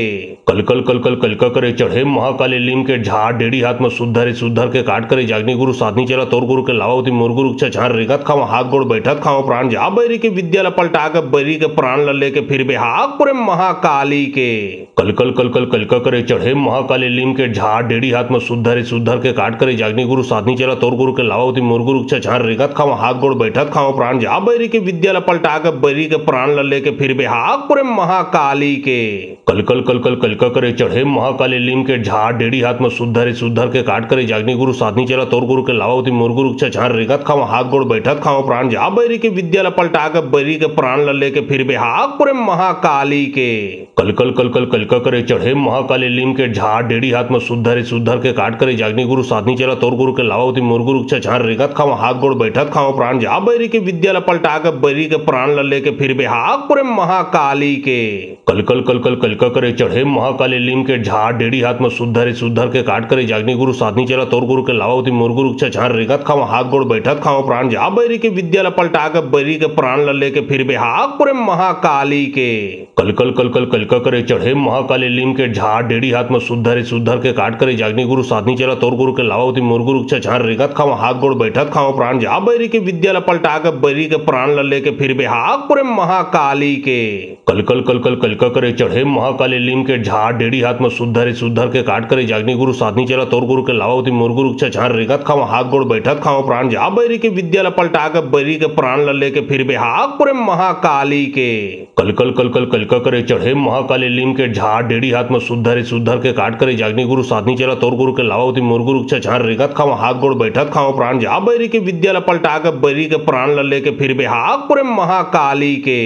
कलकल कलकल कलका करे चढ़े महाकाली लीम के झाड़ डेढ़ी हाथ में शुद्ध रे शुद्ध के काट करे जागनी गुरु साधनी चला तोर गुरु के लावावती मोर गुरु छान रेगत खाओ हाथ गोड़ बैठत खाओ प्राण जा बैरी के विद्या ल पलटा के बैरी के प्राण ल लेके फिर बेहाग पुरे महाकाली के कलकल कलकल कलका करे चढ़े महाकाली लीम के झाड़ डेढ़ी हाथ में शुद्ध रे शुद्ध के काट करे जागनी गुरु साधनी चला तोर गुरु के लावावती मोर गुरु छान रेगत खाओ हाथ गोड़ बैठत खाओ प्राण जा बैरी के विद्या ल पलटा के बैरी के प्राण ल लेके फिर बेहाग पुरे महाकाली के कलकल कलकल कलका करे चढ़े महाकाली लीम के झाड़ डेढ़ी हाथ में शुद्ध रे शुद्ध के काट करे जागनी गुरु साधनी चला तोर गुरु के लावावती मोर गुरु छान रेगत खाओ हाथ गोड़ बैठत खाओ प्राण जा बैरी के विद्या ल पलटा के बैरी के प्राण ल लेके फिर बेहाग पुरे महाकाली के कलकल कलकल कलका करे चढ़े महाकाली लीम के झाड़ डेढ़ी हाथ में शुद्ध रे शुद्ध के काट करे जागनी गुरु साधनी चला तोर गुरु के के लावती मुरगुरु छछान रेगत खाओ हाथ गोड़ बैठक खाओ प्राण जा बैरी के विद्या ल पलटा के बैरी के प्राण ल लेके फिर बेहाग पुरे महाकाली के कलकल कलकल कलका करे चढ़े महाकाली लीम के झाड़ डेढ़ी हाथ में सुधर के काट करे जागनी गुरु साधनी चला तोर गुरु के लावती मुरगुरु छछान रेगत खाओ हाथ गोड़ बैठक खाओ प्राण जा बैरी के विद्या ल पलटा के बैरी के प्राण ल लेके फिर बेहाग पुरे महाकाली के कलकल कलकल कलका करे चढ़े महाकाली लीम के झाड़ डेढ़ी हाथ में सुधर के काट करे जागनी गुरु साधनी चला तोर गुरु के लावती मुरगुरु छछान रेगत खाओ हाथ गोड़ बैठक खाओ प्राण जा बैरी के विद्या ल पलटा के बैरी के प्राण ल लेके फिर बेहाग पुरे महाकाली के कलकल कलकल कलका करे चढ़े महाकाली लीम के झाड़ डेढ़ी हाथ में सुधर के काट करे जागनी गुरु साधनी चला तोर गुरु के लावती मुरगुरु छछान रेगत खाओ हाथ गोड़ बैठक खाओ प्राण जा बैरी के विद्या ल पलटा के बैरी के प्राण ल लेके फिर बेहाग पुरे महाकाली के कलकल कलकल कलका करे चढ़े महाकाली लीम के झाड़ डेढ़ी हाथ में सुधर के काट करे जागनी गुरु साधनी चला तोर गुरु के लावती मुरगुरु छछान रेगत खाओ हाथ गोड़ बैठक खाओ प्राण जा बैरी के विद्या ल पलटा के बैरी के प्राण ल लेके फिर बेहाग पुरे महाकाली के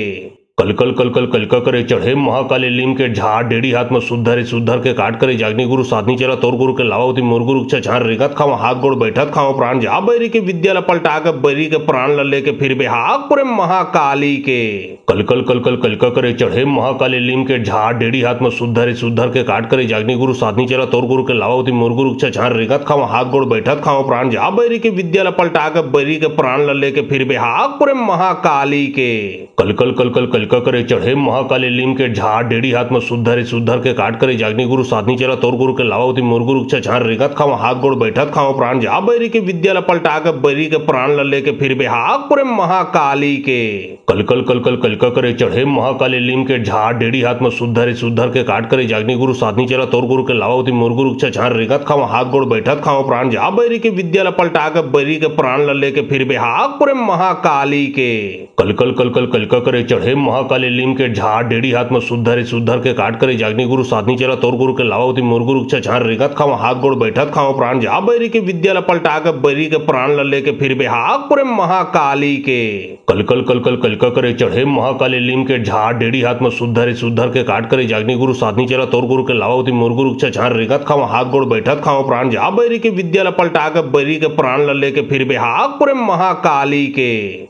कलकल कलकल कलका करे चढ़े महाकाली लीम के झाड़ डेढ़ी हाथ में सुधर के काट करे जागनी गुरु साधनी चला तोर गुरु के लावती मुरगुरु छछान रेगत खाओ हाथ गोड़ बैठक खाओ प्राण जा बैरी के विद्या ल पलटा के बैरी के प्राण ल लेके फिर बेहाग पुरे महाकाली के कलकल कलकल कलका करे चढ़े महाकाली लीम के झाड़ डेढ़ी हाथ में सुधर के काट करे जागनी गुरु साधनी चला तोर गुरु के लावती मुरगुरु छछान रेगत खाओ हाथ गोड़ बैठक खाओ प्राण जा बैरी के विद्या ल पलटा के बैरी के प्राण ल लेके फिर बेहाग पुरे महाकाली के कलकल कलकल कलका करे चढ़े महाकाली लीम के झाड़ डेढ़ी हाथ में सुधर के काट करे जागनी गुरु साधनी चला तोर गुरु के लावती मुरगुरु छछान रेगत खाओ हाथ गोड़ बैठक खाओ प्राण जा बैरी के विद्या ल पलटा के बैरी के प्राण ल लेके फिर बेहाग पुरे महाकाली के कलकल कलकल कलका करे चढ़े महाकाली लीम के झाड़ डेढ़ी हाथ में सुधर के काट करे जागनी गुरु साधनी चला तोर गुरु के लावती मुरगुरु छछान रेगत खाओ हाथ गोड़ बैठक खाओ प्राण जा बैरी के विद्या ल पलटा के बैरी के प्राण ल लेके फिर बेहाग पुरे महाकाली के कलकल कलकल कलका करे चढ़े महाकाली लीम के झाड़ डेढ़ी हाथ में सुधर के काट करे जागनी गुरु साधनी चला तोर गुरु के लावती मुरगुरु छछान रेगत खाओ हाथ गोड़ बैठक खाओ प्राण जा बैरी के विद्या ल पलटा के बैरी के प्राण ल लेके फिर बेहाग पुरे महाकाली के कलकल कलकल कलका करे चढ़े महाकाली लीम के झाड़ डेढ़ी हाथ में सुधर के काट करे जागनी गुरु साधनी चला तोर गुरु के लावती मुरगुरु छछान रेगत खाओ हाथ गोड़ बैठक खाओ प्राण जा बैरी के विद्या ल पलटा के बैरी के प्राण ल लेके फिर बेहाग पुरे महाकाली के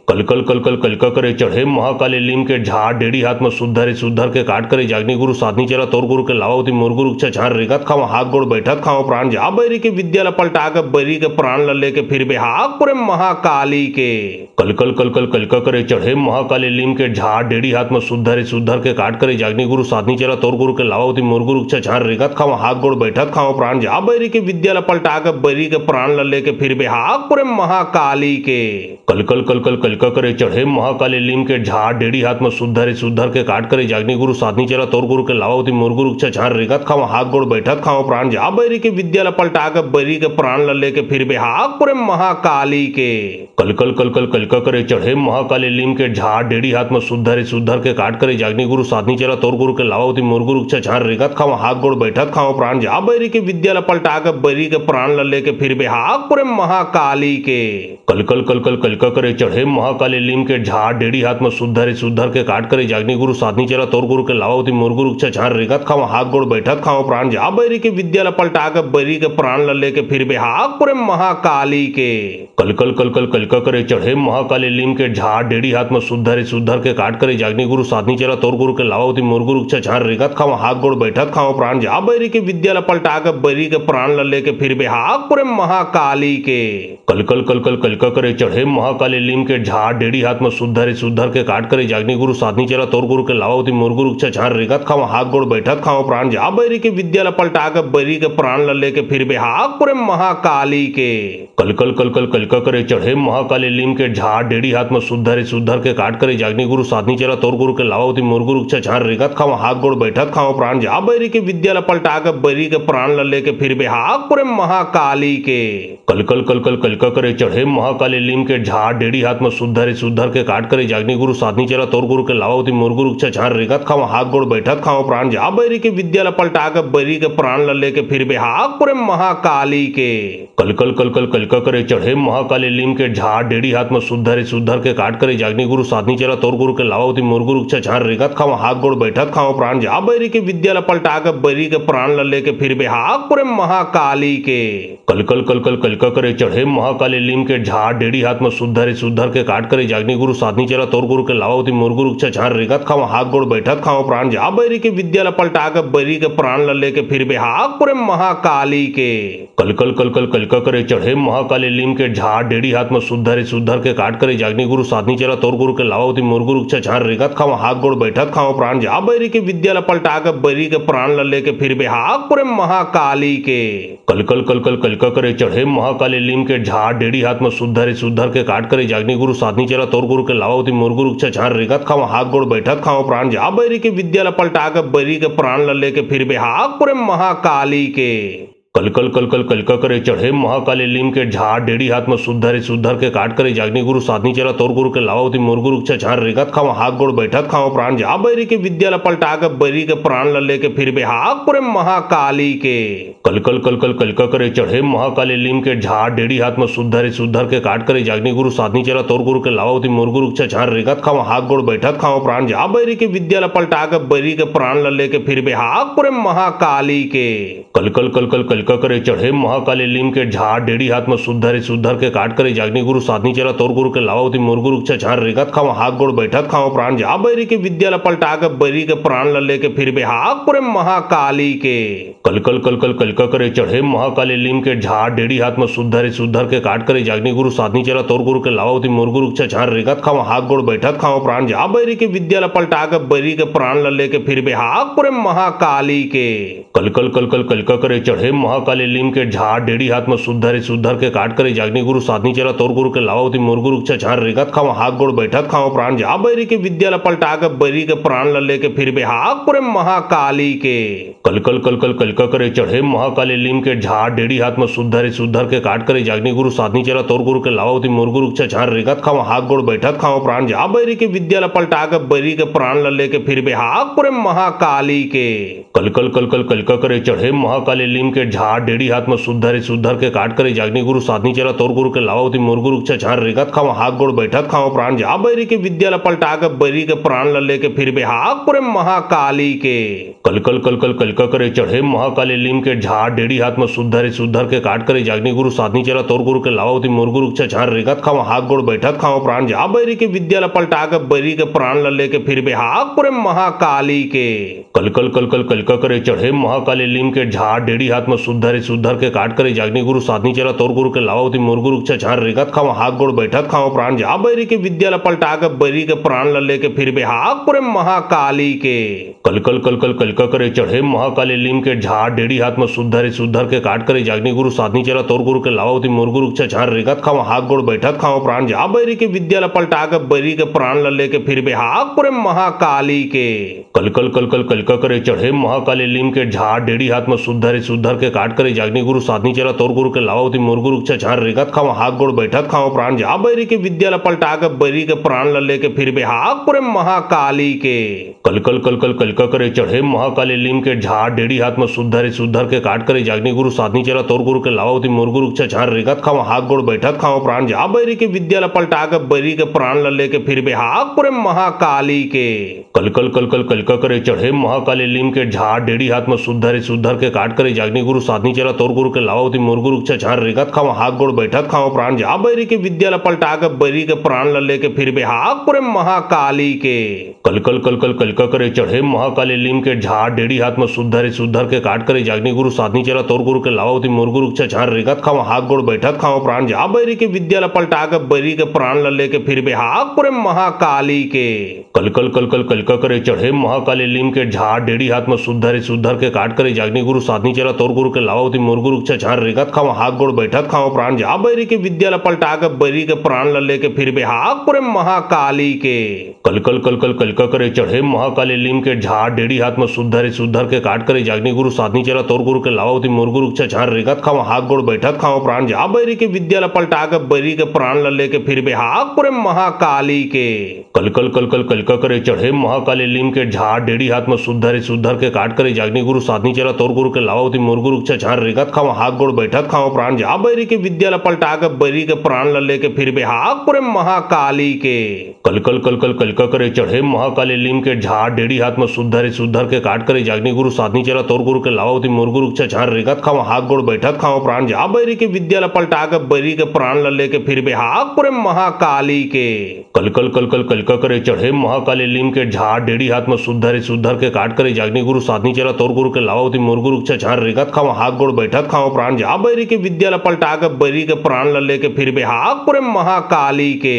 कलकल कलकल कलका करे चढ़े महाकाली लीम के झाड़ डेढ़ी हाथ में सुधर के काट करे जागनी गुरु साधनी चला तोर गुरु के लावती मुरगुरु छछान रेगत खाओ हाथ गोड़ बैठक खाओ प्राण जा बैरी के विद्या ल पलटा के बैरी के प्राण ल लेके फिर बेहाग पुरे महाकाली के कलकल कलकल कलका करे चढ़े महाकाली लीम के झाड़ डेढ़ी हाथ में सुधर के काट करे जागनी गुरु साधनी चला तोर गुरु के लावती मुरगुरु छछान रेगत खाओ हाथ गोड़ बैठक खाओ प्राण जा बैरी के विद्या ल पलटा के बैरी के प्राण ल लेके फिर बेहाग पुरे महाकाली के कलकल कलकल कलका करे चढ़े महाकाली लीम के झाड़ डेढ़ी हाथ में सुधर के काट करे जागनी गुरु साधनी चला तोर गुरु के लावती मुरगुरु छछान रेगत खाओ हाथ गोड़ बैठक खाओ प्राण जा बैरी के विद्या ल पलटा के बैरी के प्राण ल लेके फिर बेहाग पुरे महाकाली के कलकल कलकल कलका करे चढ़े महाकाली लीम के झाड़ डेढ़ी हाथ में सुधर के काट करे जागनी गुरु साधनी चला तोर गुरु के लावती मुरगुरु छछान रेगत खाओ हाथ गोड़ बैठक खाओ प्राण जा बैरी के विद्या ल पलटा के बैरी के प्राण ल लेके फिर बेहाग पुरे महाकाली के कलकल कलकल कलका करे चढ़े महाकाली लीम के झाड़ डेढ़ी हाथ में सुधर के काट करे जागनी गुरु साधनी चला तोर गुरु के लावती मुरगुरु छछान रेगत खाओ हाथ गोड़ बैठक खाओ प्राण जा बैरी के विद्या ल पलटा के बैरी के प्राण ल लेके फिर बेहाग पुरे महाकाली के कलकल कलकल कलका करे चढ़े महाकाली लीम के झाड़ डेढ़ी हाथ में सुधर के काट करे जागनी गुरु साधनी चला तोर गुरु के लावती मुरगुरु छछान रेगत खाओ हाथ गोड़ बैठक खाओ प्राण जा बैरी के विद्या ल पलटा के बैरी के प्राण ल लेके फिर बेहाग पुरे महाकाली के कलकल कलकल कलका करे चढ़े महाकाली लीम के झाड़ डेढ़ी हाथ में सुधर के काट करे जागनी गुरु साधनी चला तोर गुरु के लावती मुरगुरु छछान रेगत खाओ हाथ गोड़ बैठक खाओ प्राण जा बैरी के विद्या ल पलटा के बैरी के प्राण ल लेके फिर बेहाग पुरे महाकाली के कलकल कलकल कलका करे चढ़े महाकाली लीम के झाड़ डेढ़ी हाथ में सुधर के काट करे जागनी गुरु साधनी चला तोर गुरु के लावती मुरगुरु छछान रेगत खाओ हाथ गोड़ बैठक खाओ प्राण जा बैरी के विद्या ल पलटा के बैरी के प्राण ल लेके फिर बेहाग पुरे महाकाली के कलकल कलकल कलका करे चढ़े महाकाली लीम के झाड़ डेढ़ी हाथ में सुधर के काट करे जागनी गुरु साधनी चला तोर गुरु के लावावती मुरगुरुक छछार रेगत खाओ हाथ गोड़ बैठत खाओ प्राण जा बैरी के विद्या पलटा के बैरी के प्राण लल्ले के फिर बेहाग पुरे महाकाली के कलकल कलकल कलका करे चढ़े महाकाली लीम के झाड़ डेढ़ी हाथ में सुधर के काट करे जागनी गुरु साधनी चला तोर गुरु के लावावती मुरगुरुक छछार रेगत खाओ हाथ गोड़ बैठत खाओ प्राण जा बैरी के विद्या पलटा के बैरी के प्राण लल्ले के फिर बेहाग पुरे महाकाली के कलकल कलकल कलका करे चढ़े महाकाली लीम के झाड़ डेढ़ी हाथ में सुधर के काट करे जागनी गुरु साधनी चला तोर गुरु के लावावती मुरगुरुक छछार रेगत खाओ हाथ गोड़ बैठत खाओ प्राण जा बैरी के विद्या पलटा के बैरी के प्राण लल्ले के फिर बेहाग पुरे महाकाली के कलकल कलकल कलका करे चढ़े महाकाली लीम के झाड़ डेढ़ी हाथ में सुधर के काट करे जागनी गुरु साधनी चला तोर गुरु के लावावती मुरगुरुक छछार रेगत खाओ हाथ गोड़ बैठत खाओ प्राण जा बैरी के विद्या पलटा के बैरी के प्राण लल्ले के फिर बेहाग पुरे महाकाली के कलकल कलकल कलका करे चढ़े महाकाली लीम के झाड़ डेढ़ी हाथ में सुधर के काट करे जागनी गुरु साधनी चला तोर गुरु के लावावती मुरगुरुक छछार रेगत खाओ हाथ गोड़ बैठत खाओ प्राण जा बैरी के विद्या पलटा के बैरी के प्राण लल्ले के फिर बेहाग पुरे महाकाली के कलकल कलकल कलका करे चढ़े महाकाली लीम के झाड़ डेढ़ी हाथ में सुधर के काट करे जागनी गुरु साधनी चला तोर गुरु के लावावती मुरगुरुक छछार रेगत खाओ हाथ गोड़ बैठत खाओ प्राण जा बैरी के विद्या पलटा के बैरी के प्राण लल्ले के फिर बेहाग पुरे महाकाली के कलकल कलकल कलका करे चढ़े महाकाली लीम के झाड़ डेढ़ी हाथ में सुधर के काट करे जागनी गुरु साधनी चला तोर गुरु के लावावती मुरगुरुक छछार रेगत खाओ हाथ गोड़ बैठत खाओ प्राण जा बैरी के विद्या पलटा के बैरी के प्राण लल्ले के फिर बेहाग पुरे महाकाली के कलकल कलकल कलका करे चढ़े महाकाली लीम के झाड़ डेढ़ी हाथ में सुधर के काट करे जागनी गुरु साधनी चला तोर गुरु के लावावती मुरगुरुक छछार रेगत खाओ हाथ गोड़ बैठत खाओ प्राण जा बैरी के विद्या पलटा के बैरी के प्राण लल्ले के फिर बेहाग पुरे महाकाली के कलकल कलकल कलका करे चढ़े महाकाली लीम के झाड़ डेढ़ी हाथ में सुधर के काट करे जागनी गुरु साधनी चला तोर गुरु के लावावती मुरगुरुक छछार रेगत खाओ हाथ गोड़ बैठत खाओ प्राण जा बैरी के विद्या पलटा के बैरी के प्राण लल्ले के फिर बेहाग पुरे महाकाली के कलकल कलकल कलका करे चढ़े महाकाली लीम के झाड़ डेढ़ी हाथ में सुधर के काट करे जागनी गुरु साधनी चला तोर गुरु के लावावती मुरगुरुक छछार रेगत खाओ हाथ गोड़ बैठत खाओ प्राण जा बैरी के विद्या पलटा के बैरी के प्राण लल्ले के फिर बेहाग पुरे महाकाली के कलकल कलकल कलका करे चढ़े महाकाली लीम के झाड़ डेढ़ी हाथ में सुधर के काट करे जागनी गुरु साधनी चला तोर गुरु के लावावती मुरगुरुक छछार रेगत खाओ हाथ गोड़ बैठत खाओ प्राण जा बैरी के विद्या पलटा के बैरी के प्राण लल्ले के फिर बेहाग पुरे महाकाली के कलकल कलकल कलका करे चढ़े महाकाली लीम के झाड़ डेढ़ी हाथ में सुधर के काट करे जागनी गुरु साधनी चला तोर गुरु के लावावती मुरगुरुक छछार रेगत खाओ हाथ गोड़ बैठत खाओ प्राण जा बैरी के विद्या पलटा के बैरी के प्राण लल्ले के फिर बेहाग पुरे महाकाली के कलकल कलकल कलका करे चढ़े महाकाली लीम के झाड़ डेढ़ी हाथ में सुधर के काट करे जागनी गुरु साधनी चला तोर गुरु के लावावती मुरगुरुक छछार रेगत खाओ हाथ गोड़ बैठत खाओ प्राण जा बैरी के विद्या पलटा के बैरी के प्राण लल्ले के फिर बेहाग पुरे महाकाली के कलकल कलकल कलका करे चढ़े महाकाली लीम के झाड़ डेढ़ी हाथ में सुधर के काट करे जागनी गुरु साधनी चला तोर गुरु के लावावती मुरगुरुक छछार रेगत खाओ हाथ गोड़ बैठत खाओ प्राण जा बैरी के विद्या पलटा के बैरी के प्राण लल्ले के फिर बेहाग पुरे महाकाली के कलकल कलकल कलका करे चढ़े महाकाली लीम के झाड़ डेढ़ी हाथ में सुधर के काट करे जागनी गुरु साधनी चला तोर गुरु के लावावती मुरगुरुक छछार रेगत खाओ हाथ गोड़ बैठत खाओ प्राण जा बैरी के विद्या पलटा के बैरी के प्राण लल्ले के फिर बेहाग पुरे महाकाली के कलकल कलकल कलका करे चढ़े महाकाली लीम के झाड़ डेढ़ी हाथ में सुधर के काट करे जागनी गुरु साधनी चला तोर गुरु के लावावती मुरगुरुक छछार रेगत खाओ हाथ गोड़ बैठत खाओ प्राण जा बैरी के विद्या पलटा के बैरी के प्राण लल्ले के फिर बेहाग पुरे महाकाली के कलकल कलकल कलका करे चढ़े महाकाली लीम के झाड़ डेढ़ी हाथ में सुधर के काट करे जागनी गुरु साधनी चला तोर गुरु के लावावती मुरगुरुक छछार रेगत खाओ हाथ गोड़ बैठत खाओ प्राण जा बैरी के विद्या पलटा के बैरी के प्राण लल्ले के फिर बेहाग पुरे महाकाली के कलकल कलकल कलका करे चढ़े महाकाली लीम के झाड़ डेढ़ी हाथ में सुधर के काट करे जागनी गुरु साधनी चला तोर गुरु के लावावती मुरगुरुक छछार रेगत खाओ हाथ गोड़ बैठत खाओ प्राण जा बैरी के विद्या पलटा के बैरी के प्राण लल्ले के फिर बेहाग पुरे महाकाली के कलकल कलकल कलका करे चढ़े महाकाली लीम के झाड़ डेढ़ी हाथ में सुधर के काट करे जागनी गुरु साधनी चला तोर गुरु के लावावती मुरगुरुक छछार रेगत खाओ हाथ गोड़ बैठत खाओ प्राण जा बैरी के विद्या पलटा के बैरी के प्राण लल्ले के फिर बेहाग पुरे महाकाली के कलकल कलकल कलका करे चढ़े महाकाली लीम के झाड़ डेढ़ी हाथ में सुधर के काट करे जागनी गुरु साधनी चला तोर गुरु के लावावती मुरगुरुक छछार रेगत खाओ हाथ गोड़ बैठत खाओ प्राण जा बैरी के विद्या पलटा के बैरी के प्राण लल्ले के फिर बेहाग पुरे महाकाली के कलकल कलकल कलका करे चढ़े महाकाली लीम के झाड़ डेढ़ी हाथ में सुधर के काट करे जागनी गुरु साधनी चला तोर गुरु के लावावती मुरगुरुक छछार रेगत खाओ हाथ गोड़ बैठत खाओ प्राण जा बैरी के विद्या पलटा के बैरी के प्राण लल्ले के फिर बेहाग पुरे महाकाली के कल कल कल कल कल का करे चढ़े महाकाले लीम के झाड़ डेढ़ी हाथ में सुधर के काट करे जागनी गुरु साधनी चला तोर गुरु के लावावती मुरगुरु छान रेगत खाओ हाथ गोड़ बैठत खाओ प्राण जा बैरी के विद्या पलटा के बैरी के प्राण ले के फिर बेहाग पुरे महाकाली के कल कल कल कल कल का करे चढ़े महाकाले लीम के झाड़ डेढ़ी हाथ में सुधर के काट करे जागनी गुरु साधनी चला तोर गुरु के लावावती मुरगुरु छान रेगत खाओ हाथ गोड़ बैठत खाओ प्राण जा बैरी के विद्या पलटा के बैरी के प्राण ले के फिर बेहाग पुरे महाकाली के कल कल कल कल कल का करे चढ़े महाकाले लीम के झाड़ डेढ़ी हाथ में सुधर के काट करे जागनी गुरु साधनी चला तोर गुरु के लावावती मुरगुरु छान रेगत खाओ हाथ गोड़ बैठत खाओ प्राण जा बैरी के विद्या पलटा के बैरी के प्राण ले के फिर बेहाग पुरे महाकाली के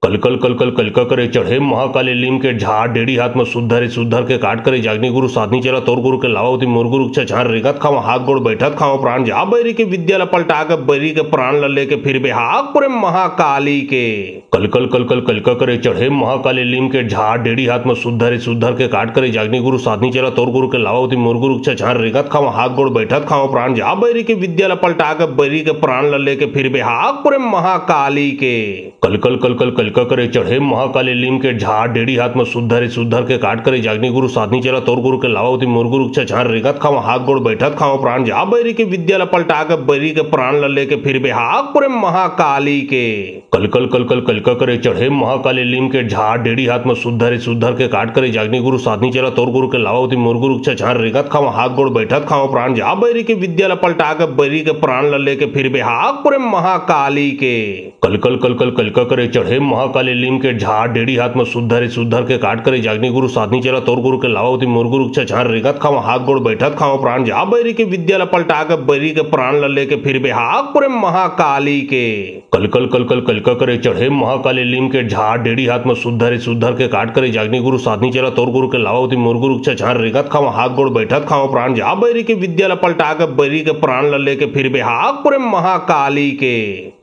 कल कल कल कल कल का करे चढ़े महाकाले लीम के झाड़ डेढ़ी हाथ में सुधर के काट करे जागनी गुरु साधनी चला तोर गुरु के लावावती मुरगुरु छान रेगत खाओ हाथ गोड़ बैठत खाओ प्राण जा बैरी के विद्या पलटा के बैरी के प्राण ले के फिर बेहाग पुरे महाकाली के कल कल कल कल कल का करे चढ़े महाकाले लीम के झाड़ डेढ़ी हाथ में सुधर के काट करे जागनी गुरु साधनी चला तोर गुरु के लावावती मुरगुरु छान रेगत खाओ हाथ गोड़ बैठत खाओ प्राण जा बैरी के विद्या पलटा के बैरी के प्राण ले के फिर बेहाग पुरे महाकाली के कल कल कल कल कल का करे चढ़े महाकाले लीम के झाड़ डेढ़ी हाथ में सुधर के काट करे जागनी गुरु साधनी चला तोर गुरु के लावावती मुरगुरु छान रेगत खाओ हाथ गोड़ बैठत खाओ प्राण जा बैरी के विद्या पलटा के बैरी के प्राण ले के फिर बेहाग पुरे महाकाली के कल कल कल कल कल का करे चढ़े महाकाले लीम के झाड़ डेढ़ी हाथ में सुधर के काट करे जागनी गुरु साधनी चला तोर गुरु के लावावती मुरगुरु छान रेगत खाओ हाथ गोड़ बैठत खाओ प्राण जा बैरी के विद्या पलटा के बैरी के प्राण ले के फिर बेहाग पुरे महाकाली के कल कल कल कल कल का करे चढ़े महाकाले लीम के झाड़ डेढ़ी हाथ में सुधर के काट करे जागनी गुरु साधनी चला तोर गुरु के लावावती मुरगुरु छान रेगत खाओ हाथ गोड़ बैठत खाओ प्राण जा बैरी के विद्या पलटा के बैरी के प्राण ले के फिर बेहाग पुरे महाकाली के कल कल कल कल कल का करे चढ़े महाकाले लीम के झाड़ डेढ़ी हाथ में सुधर के काट करे जागनी गुरु साधनी चला तोर गुरु के लावावती मुरगुरु छान रेगत खाओ हाथ गोड़ बैठत खाओ प्राण जा बैरी के विद्या पलटा के बैरी के प्राण ले के फिर बेहाग पुरे महाकाली के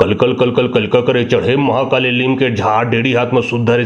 कल कल कल कल कल का करे चढ़े महाकाले लीम के झाड़ डेढ़ी हाथ में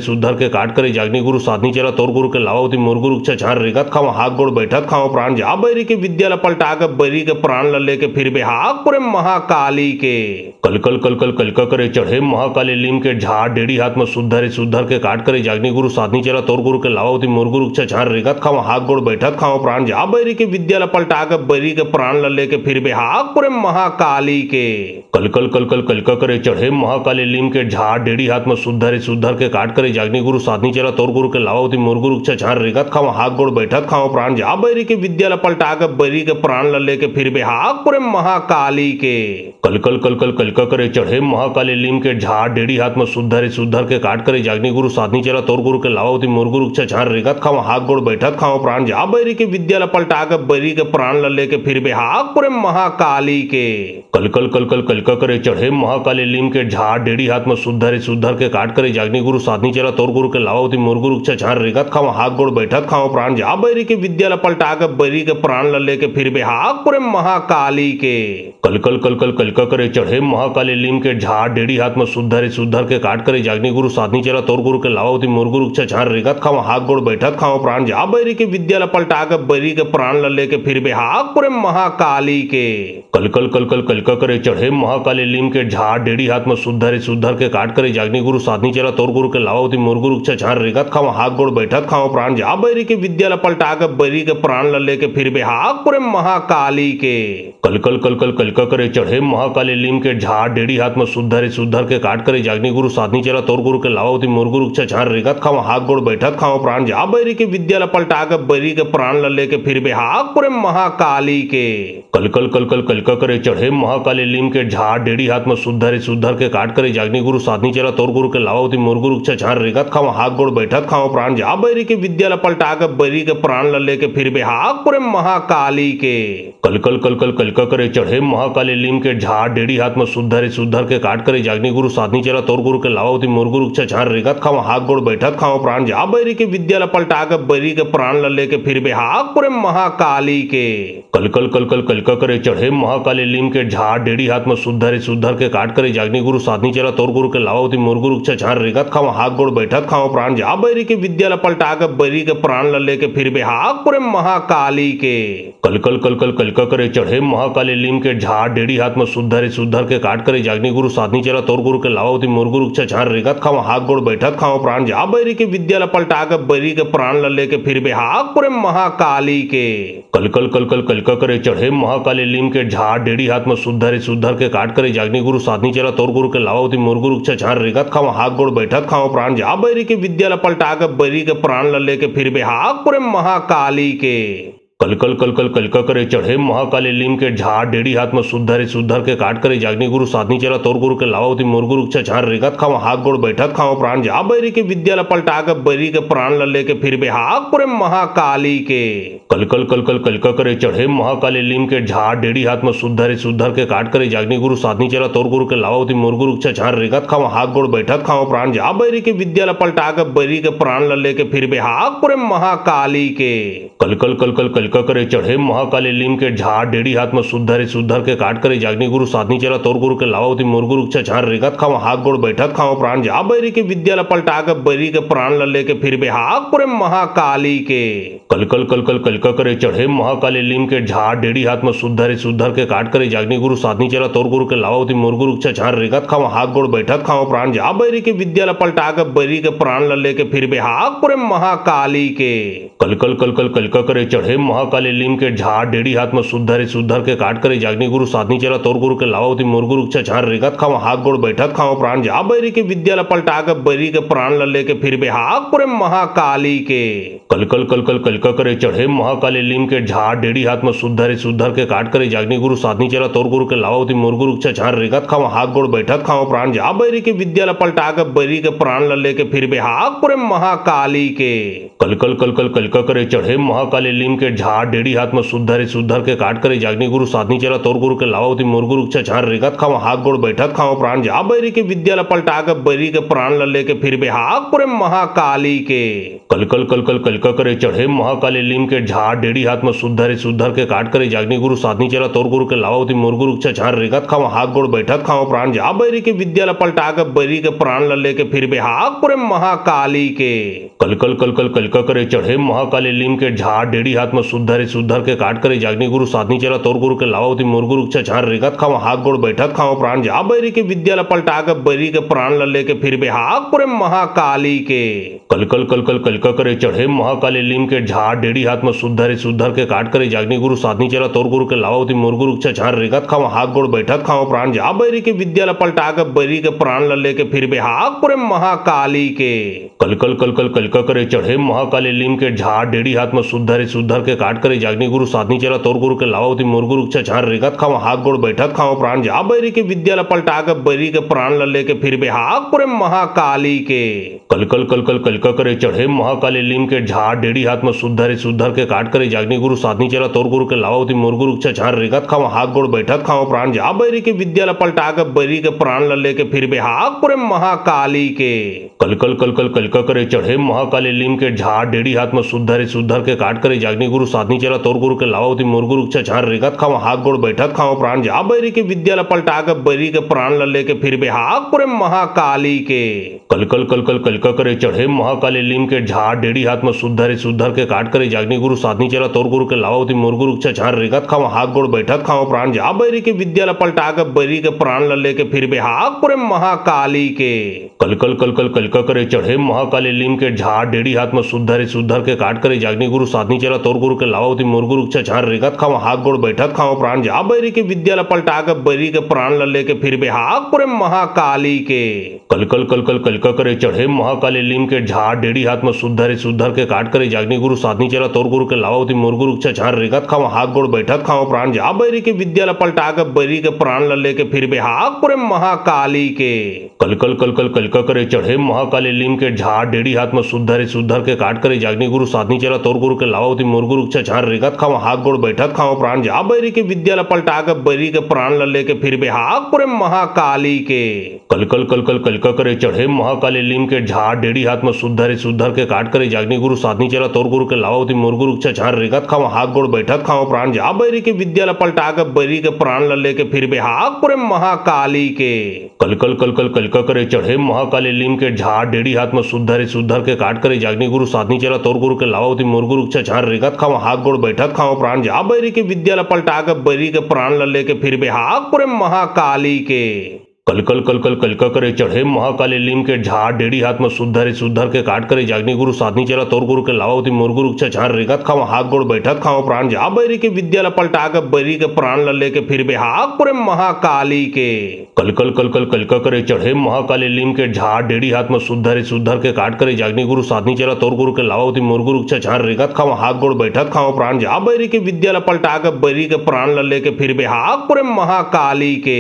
सुधर के काट करे जागनी गुरु साधनी चला तोर गुरु के लावावती मुरगुरु छान रेगत खाओ हाथ गोड़ बैठत खाओ प्राण जा बैरी के विद्या पलटा के बैरी के प्राण ले के फिर बेहाग पुरे महाकाली के कल कल कल कल कल का करे चढ़े महाकाले लीम के झाड़ डेढ़ी हाथ में सुधर के काट करे जागनी गुरु साधनी चला तोर गुरु के लावावती मुरगुरु छान रेगत खाओ हाथ गोड़ बैठत खाओ प्राण जा बैरी के विद्या पलटा के बैरी के प्राण ले के फिर बेहाग पुरे महाकाली के कल कल कल कल कल का करे चढ़े महाकाले लीम के झाड़ डेढ़ी हाथ में सुधर के काट करे जागनी गुरु साधनी चला तोर गुरु के लावावती मुरगुरु छान रेगत खाओ हाथ गोड़ बैठत खाओ प्राण जा बैरी के विद्या पलटा के बैरी के प्राण ले के फिर बेहाग पुरे महाकाली के कल कल कल कल कल का करे चढ़े महाकाले लीम के झाड़ डेढ़ी हाथ में सुधर के काट करे जागनी गुरु साधनी चला तोर गुरु के लावावती मुरगुरु छान रेगत खाओ हाथ गोड़ बैठत खाओ प्राण जा बैरी के विद्या पलटा के बैरी के प्राण ले के फिर बेहाग पुरे महाकाली के कल कल कल कल कल का करे चढ़े महाकाले लीम के झाड़ डेढ़ी हाथ में सुधर के काट करे जागनी गुरु साधनी चला तोर गुरु के लावावती मुरगुरु छान रेगत खाओ हाथ गोड़ बैठत खाओ प्राण जा बैरी के विद्या पलटा के बैरी के प्राण ले के फिर बेहाग पुरे महाकाली के कल कल कल कल कल का करे चढ़े महाकाले लीम के झाड़ डेढ़ी हाथ में सुधर के काट करे जागनी गुरु साधनी चला तोर गुरु के लावावती मुरगुरु छान रेगत खाओ हाथ गोड़ बैठत खाओ प्राण जा बैरी के विद्या पलटा के बैरी के प्राण ले के फिर बेहाग पुरे महाकाली के कल कल कल कल कल का करे चढ़े महाकाले लीम के झाड़ डेढ़ी हाथ में सुधर के काट करे जागनी गुरु साधनी चला तोर गुरु के लावावती मुरगुरु छान रेगत खाओ हाथ गोड़ बैठत खाओ प्राण जा बैरी के विद्या पलटा के बैरी के प्राण ले के फिर बेहाग पुरे महाकाली के कल कल कल कल कल का करे चढ़े महाकाले लीम के झाड़ डेढ़ी हाथ में सुधर के काट करे जागनी गुरु साधनी चला तोर गुरु के लावावती मुरगुरु छान रेगत खाओ हाथ गोड़ बैठत खाओ प्राण जा बैरी के विद्या पलटा के बैरी के प्राण ले के फिर बेहाग पुरे महाकाली के कल कल कल कल कल का करे चढ़े महाकाले लीम के झाड़ डेढ़ी हाथ में सुधर के काट करे जागनी गुरु साधनी चला तोर गुरु के लावावती मुरगुरु छान रेगत खाओ हाथ गोड़ बैठत खाओ प्राण जा बैरी के विद्या पलटा के बैरी के प्राण ले के फिर बेहाग पुरे महाकाली के कल कल कल कल कल का करे चढ़े महाकाले लीम के झाड़ डेढ़ी हाथ में सुधर के काट करे जागनी गुरु साधनी चला तोर गुरु के लावावती मुरगुरु छान रेगत खाओ हाथ गोड़ बैठत खाओ प्राण जा बैरी के विद्या पलटा के बैरी के प्राण ले के फिर बेहाग पुरे महाकाली के कल कल कल कल कल का करे चढ़े महाकाले लीम के झाड़ डेढ़ी हाथ में सुधर के काट करे जागनी गुरु साधनी चला तोर गुरु के लावावती मुरगुरु छान रेगत खाओ हाथ गोड़ बैठत खाओ प्राण जा बैरी के विद्या पलटा के बैरी के प्राण ले के फिर बेहाग पुरे महाकाली के कल कल कल कल कल का करे चढ़े महाकाले लीम के झाड़ डेढ़ी हाथ में शुद्धर के काट करे जागनी गुरु साधनी चला तोर गुरु के लावती मोर गुरु के छान रेगत खाओ हाथ गोड़ बैठक खाओ प्राण जा बैरी के विद्या पलटा के बैरी के प्राण ल लेके फिर बेहाग पुरे महाकाली के कलका करे चढ़े महाकाली लीम के झाड़ डेढ़ी हाथ में शुद्धर के काट करे जागनी गुरु साधनी चला तोर गुरु के लावती मोर गुरु के छान रेगत खाओ हाथ गोड़ बैठक खाओ प्राण जा बैरी के विद्या पलटा के बैरी के प्राण ल लेके फिर बेहाग पुरे महाकाली के कलका करे चढ़े महाकाली लीम के झाड़ डेढ़ी हाथ में शुद्धर के काट करे जागनी गुरु साधनी चला तोर गुरु के लावती मोर गुरु के छान रेगत खाओ हाथ गोड़ बैठक खाओ प्राण जा बैरी के विद्या पलटा के बैरी के प्राण ल लेके फिर बेहाग पुरे महाकाली के कलका करे चढ़े महाकाली लीम के झाड़ डेढ़ी हाथ में शुद्धर के काट करे जागनी गुरु साधनी चला तोर गुरु के लावती मोर गुरु के छान रेगत खाओ हाथ गोड़ बैठक खाओ प्राण जा बैरी के विद्या पलटा के बैरी के प्राण ल लेके फिर बेहाग पुरे महाकाली के कलका करे चढ़े महाकाली लीम के झाड़ डेढ़ी हाथ में शुद्धर के काट करे जागनी गुरु साधनी चला तोर गुरु के लावती मोर गुरु के छान रेगत खाओ हाथ गोड़ बैठक खाओ प्राण जा बैरी के विद्या पलटा के बैरी के प्राण ल लेके फिर बेहाग पुरे महाकाली के कलका करे चढ़े महाकाली लीम के झाड़ डेढ़ी हाथ में शुद्धर के काट करे जागनी गुरु साधनी चला तोर गुरु के लावती मोर गुरु के छान रेगत खाओ हाथ गोड़ बैठक खाओ प्राण जा बैरी के विद्या पलटा के बैरी के प्राण ल लेके फिर बेहाग पुरे महाकाली के कलका करे चढ़े महाकाली लीम के झाड़ डेढ़ी हाथ में शुद्धर के काट करे जागनी गुरु साधनी चला तोर गुरु के लावती मोर गुरु के छान रेगत खाओ हाथ गोड़ बैठक खाओ प्राण जा बैरी के विद्या पलटा के बैरी के प्राण ल लेके फिर बेहाग पुरे महाकाली के कलका करे चढ़े महाकाली लीम के झाड़ डेढ़ी हाथ में शुद्धर के काट करे जागनी गुरु साधनी चला तोर गुरु के लावती मोर गुरु के छान रेगत खाओ हाथ गोड़ बैठक खाओ प्राण जा बैरी के विद्या पलटा के बैरी के प्राण ल लेके फिर बेहाग पुरे महाकाली के कलका करे चढ़े महाकाली लीम के झाड़ डेढ़ी हाथ में शुद्धर के काट करे जागनी गुरु साधनी चला तोर गुरु के लावती मोर गुरु के छान रेगत खाओ हाथ गोड़ बैठक खाओ प्राण जा बैरी के विद्या पलटा के बैरी के प्राण ल लेके फिर बेहाग पुरे महाकाली के कलका करे चढ़े महाकाली लीम के झाड़ डेढ़ी हाथ में शुद्धर के काट करे जागनी गुरु साधनी चला तोर गुरु के लावती मोर गुरु के छान रेगत खाओ हाथ गोड़ बैठक खाओ प्राण जा बैरी के विद्या पलटा के बैरी के प्राण ल लेके फिर बेहाग पुरे महाकाली के कलका करे चढ़े महाकाली लीम के झाड़ डेढ़ी हाथ में शुद्धर के काट करे जागनी गुरु साधनी चला तोर गुरु के लावती मोर गुरु के छान रेगत खाओ हाथ गोड़ बैठक खाओ प्राण जा बैरी के विद्या पलटा के बैरी के प्राण ल लेके फिर बेहाग पुरे महाकाली के कलका करे चढ़े महाकाली लीम के झाड़ डेढ़ी हाथ में शुद्धर के काट करे जागनी गुरु साधनी चला तोर गुरु के लावती मोर गुरु के छान रेगत खाओ हाथ गोड़ बैठक खाओ प्राण जा बैरी के विद्या पलटा के बैरी के प्राण ल लेके फिर बेहाग पुरे महाकाली के कलका करे चढ़े महाकाली लीम के झाड़ डेढ़ी हाथ में शुद्धर के काट करे जागनी गुरु साधनी चला तोर गुरु के लावती मोर गुरु के छान रेगत खाओ हाथ गोड़ बैठक खाओ प्राण जा बैरी के विद्या पलटा के बैरी के प्राण ल लेके फिर बेहाग पुरे महाकाली के कलका करे चढ़े महाकाली लीम के झाड़ डेढ़ी हाथ में शुद्धर के काट करे जागनी गुरु साधनी चला तोर गुरु के लावती मोर गुरु के छान रेगत खाओ हाथ गोड़ बैठक खाओ प्राण जा बैरी के विद्या पलटा के बैरी के प्राण ल लेके फिर बेहाग पुरे महाकाली के कलका करे चढ़े महाकाली लीम के झाड़ डेढ़ी हाथ में शुद्धर के काट करे जागनी गुरु साधनी चला तोर गुरु के लावती मोर गुरु के छान रेगत खाओ हाथ गोड़ बैठक खाओ प्राण जा बैरी के विद्या पलटा के बैरी के प्राण ल लेके फिर बेहाग पुरे महाकाली के कलका करे चढ़े महाकाली लीम के झाड़ डेढ़ी हाथ में शुद्धर के काट करे जागनी गुरु साधनी चला तोर गुरु के लावती मोर गुरु के छान रेगत खाओ हाथ गोड़ बैठक खाओ प्राण जा बैरी के विद्या पलटा के बैरी के प्राण ल लेके फिर बेहाग पुरे महाकाली के कलका करे चढ़े महाकाली लीम के झाड़ डेढ़ी हाथ में शुद्धर के काट करे जागनी गुरु साधनी चला तोर गुरु के लावती मोर गुरु के छान रेगत खाओ हाथ गोड़ बैठक खाओ प्राण जा बैरी के विद्या पलटा के बैरी के प्राण ल लेके फिर बेहाग पुरे महाकाली के कलका करे चढ़े महाकाली लीम के झाड़ डेढ़ी हाथ में शुद्धर के काट करे जागनी गुरु साधनी चला तोर गुरु के लावती मोर गुरु के छान रेगत खाओ हाथ गोड़ बैठक खाओ प्राण जा बैरी के विद्या पलटा के बैरी के प्राण ल लेके फिर बेहाग पुरे महाकाली के कलका करे चढ़े महाकाली लीम के झाड़ डेढ़ी हाथ में शुद्धर के काट करे जागनी गुरु साधनी चला तोर गुरु के लावती मोर गुरु के छान रेगत खाओ हाथ गोड़ बैठक खाओ प्राण जा बैरी के विद्या पलटा के बैरी के प्राण ल लेके फिर बेहाग पुरे महाकाली के कलका करे चढ़े महाकाली लीम के झाड़ डेढ़ी हाथ में शुद्धर के काट काट करे जागनी गुरु साधनी चला तोर गुरु के लावावती मोर गुरु छछार रेगत खाओ हाथ गोड़ बैठत खाओ प्राण जा बैरी के विद्या ल पलटा के बैरी के प्राण ल लेके फिर बेहाग पुरे महाकाली के कलकल कलकल कलका करे चढ़े महाकाली लीम के झाड़ डेढ़ी हाथ में सुधर के काट करे जागनी गुरु साधनी चला तोर गुरु के लावावती मोर गुरु छछार रेगत खाओ हाथ गोड़ बैठत खाओ प्राण जा बैरी के विद्या ल पलटा के बैरी के प्राण ल लेके फिर बेहाग पुरे महाकाली के कलकल कलकल कलका करे चढ़े महाकाली लीम के झाड़ डेढ़ी हाथ में सुधर के काट करे जागनी गुरु साधनी चला तोर गुरु के लावावती मोर गुरु छछार रेगत खाओ हाथ गोड़ बैठत खाओ प्राण जा बैरी के विद्या ल पलटा के बैरी के प्राण ल लेके फिर बेहाग पुरे महाकाली के कलकल कलकल कलका करे चढ़े महाकाली लीम के झाड़ डेढ़ी हाथ में सुधर के काट करे जागनी गुरु साधनी चला तोर गुरु के लावावती मोर गुरु छछार रेगत खाओ हाथ गोड़ बैठत खाओ प्राण जा बैरी के विद्या ल पलटा के बैरी के प्राण ल लेके फिर बेहाग पुरे महाकाली के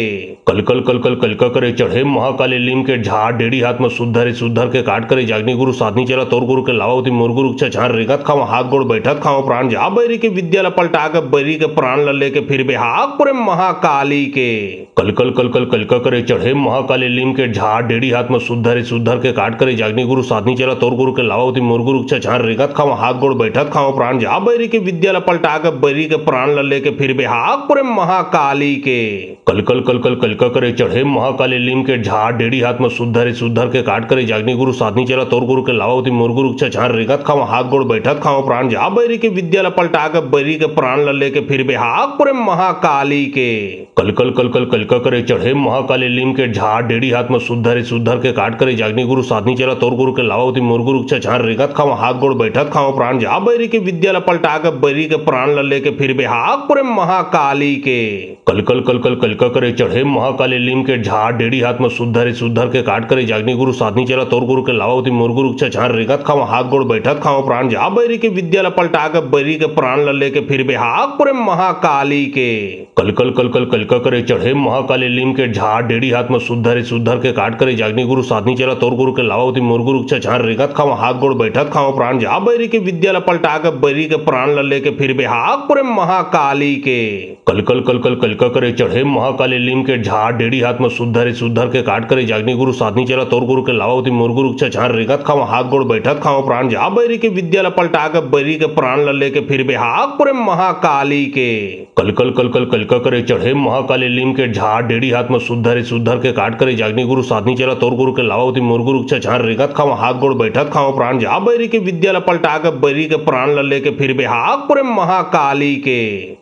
कलकल कलकल कलका करे चढ़े महाकाली लीम के झाड़ डेढ़ी हाथ में सुधर के काट करे जागनी गुरु साधनी चला तोर गुरु के लावावती मोर गुरु छछार रेगत खाओ हाथ गोड़ बैठत खाओ प्राण जा बैरी के विद्या ल पलटा के बैरी के प्राण ल लेके फिर बेहाग पुरे महाकाली के कलकल कलकल कलका करे चढ़े महाकाली लीम के झाड़ डेढ़ी हाथ में सुधर के काट करे जागनी गुरु साधनी चला तोर गुरु के लावावती मोर गुरु छछार रेगत खाओ हाथ गोड़ बैठत खाओ प्राण जा बैरी के विद्या ल पलटा के बैरी के प्राण ल लेके फिर बेहाग पुरे महाकाली के कलकल कलकल कलका करे चढ़े महाकाली लीम के झाड़ डेढ़ी हाथ में सुधर के काट करे जागनी गुरु साधनी चला तोर गुरु के लावावती मोर गुरु छछार रेगत खाओ हाथ गोड़ बैठत खाओ प्राण जा बैरी के विद्या ल पलटा के बैरी के प्राण ल लेके फिर बेहाग पुरे महाकाली के कलकल कलकल कलका करे चढ़े महाकाली लीम के झाड़ डेढ़ी हाथ में सुधर के काट करे जागनी गुरु साधनी चला तोर गुरु के लावावती मोर गुरु छछार रेगत खाओ हाथ गोड़ बैठत खाओ प्राण जा बैरी के विद्या ल पलटा के बैरी के प्राण ल लेके फिर बेहाग पुरे महाकाली के कलकल कलकल कलका करे चढ़े महाकाली लीम के झाड़ डेढ़ी हाथ में सुधर के काट करे जागनी गुरु साधनी चला तोर गुरु के लावावती मोर गुरु छछार रेगत खाओ हाथ गोड़ बैठत खाओ प्राण जा बैरी के विद्या ल पलटा के बैरी के प्राण ल लेके फिर बेहाग पुरे महाकाली के कलकल कलकल कलका करे चढ़े महाकाली लीम के झाड़ डेढ़ी हाथ में सुधर के काट करे जागनी गुरु साधनी चला तोर गुरु के लावावती मोर गुरु छछार रेगत खाओ हाथ गोड़ बैठत खाओ प्राण जा बैरी के विद्या ल पलटा के बैरी के प्राण ल लेके फिर बेहाग पुरे महाकाली के कलकल कलकल कलका करे चढ़े महाकाली लीम के झाड़ डेढ़ी हाथ में सुधर के काट करे जागनी गुरु साधनी चला तोर गुरु के लावावती मोर गुरु छछार रेगत खाओ हाथ गोड़ बैठत खाओ प्राण जा बैरी के विद्या ल पलटा के बैरी के प्राण ल लेके फिर बेहाग पुरे महाकाली के कलकल कलकल कलका करे चढ़े महाकाली लीम के झाड़ डेढ़ी हाथ में सुधर के काट करे जागनी गुरु साधनी चला तोर गुरु के लावावती मोर गुरु छछार रेगत खाओ हाथ गोड़ बैठत खाओ प्राण जा बैरी के विद्या ल पलटा के बैरी के प्राण ल लेके फिर बेहाग पुरे महाकाली के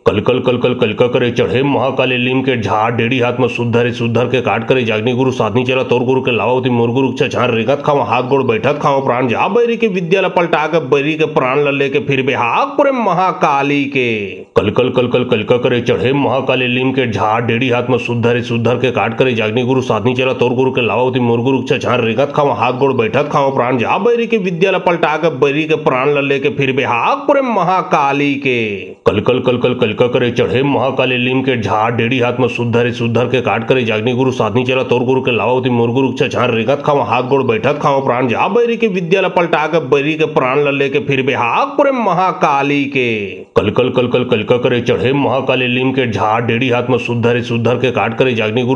कलकल कलकल कलका करे चढ़े महाकाली लीम के झाड़ डेढ़ी हाथ में सुधर के काट करे जागनी गुरु साधनी चला तोर गुरु के लावावती मोर गुरु छछार रेगत खाओ हाथ गोड़ बैठत खाओ प्राण जा बैरी के विद्या ल पलटा के बैरी के प्राण ल लेके फिर बेहाग पुरे महाकाली के कलकल कलकल कलका करे चढ़े महाकाली लीम के झाड़ डेढ़ी हाथ में सुधर के काट करे जागनी गुरु साधनी चला तोर गुरु के लावावती मोर गुरु छछार रेगत खाओ हाथ गोड़ बैठत खाओ प्राण जा बैरी के विद्या ल पलटा के बैरी के प्राण ल लेके फिर बेहाग पुरे महाकाली के कलकल कलकल कलका करे चढ़े महाकाली लीम के झाड़ डेढ़ी हाथ में सुधर के काट करे जागनी गुरु साधनी चला तोर गुरु के लावावती मोर गुरु छछार रेगत खाओ हाथ गोड़ बैठत खाओ प्राण जा बैरी के विद्या ल पलटा के बैरी के प्राण ल लेके फिर बेहाग पुरे महाकाली के कलकल कलकल कलका करे चढ़े महाकाली लीम के झाड़ डेढ़ी हाथ में सुधर के काट करे जागनी गुरु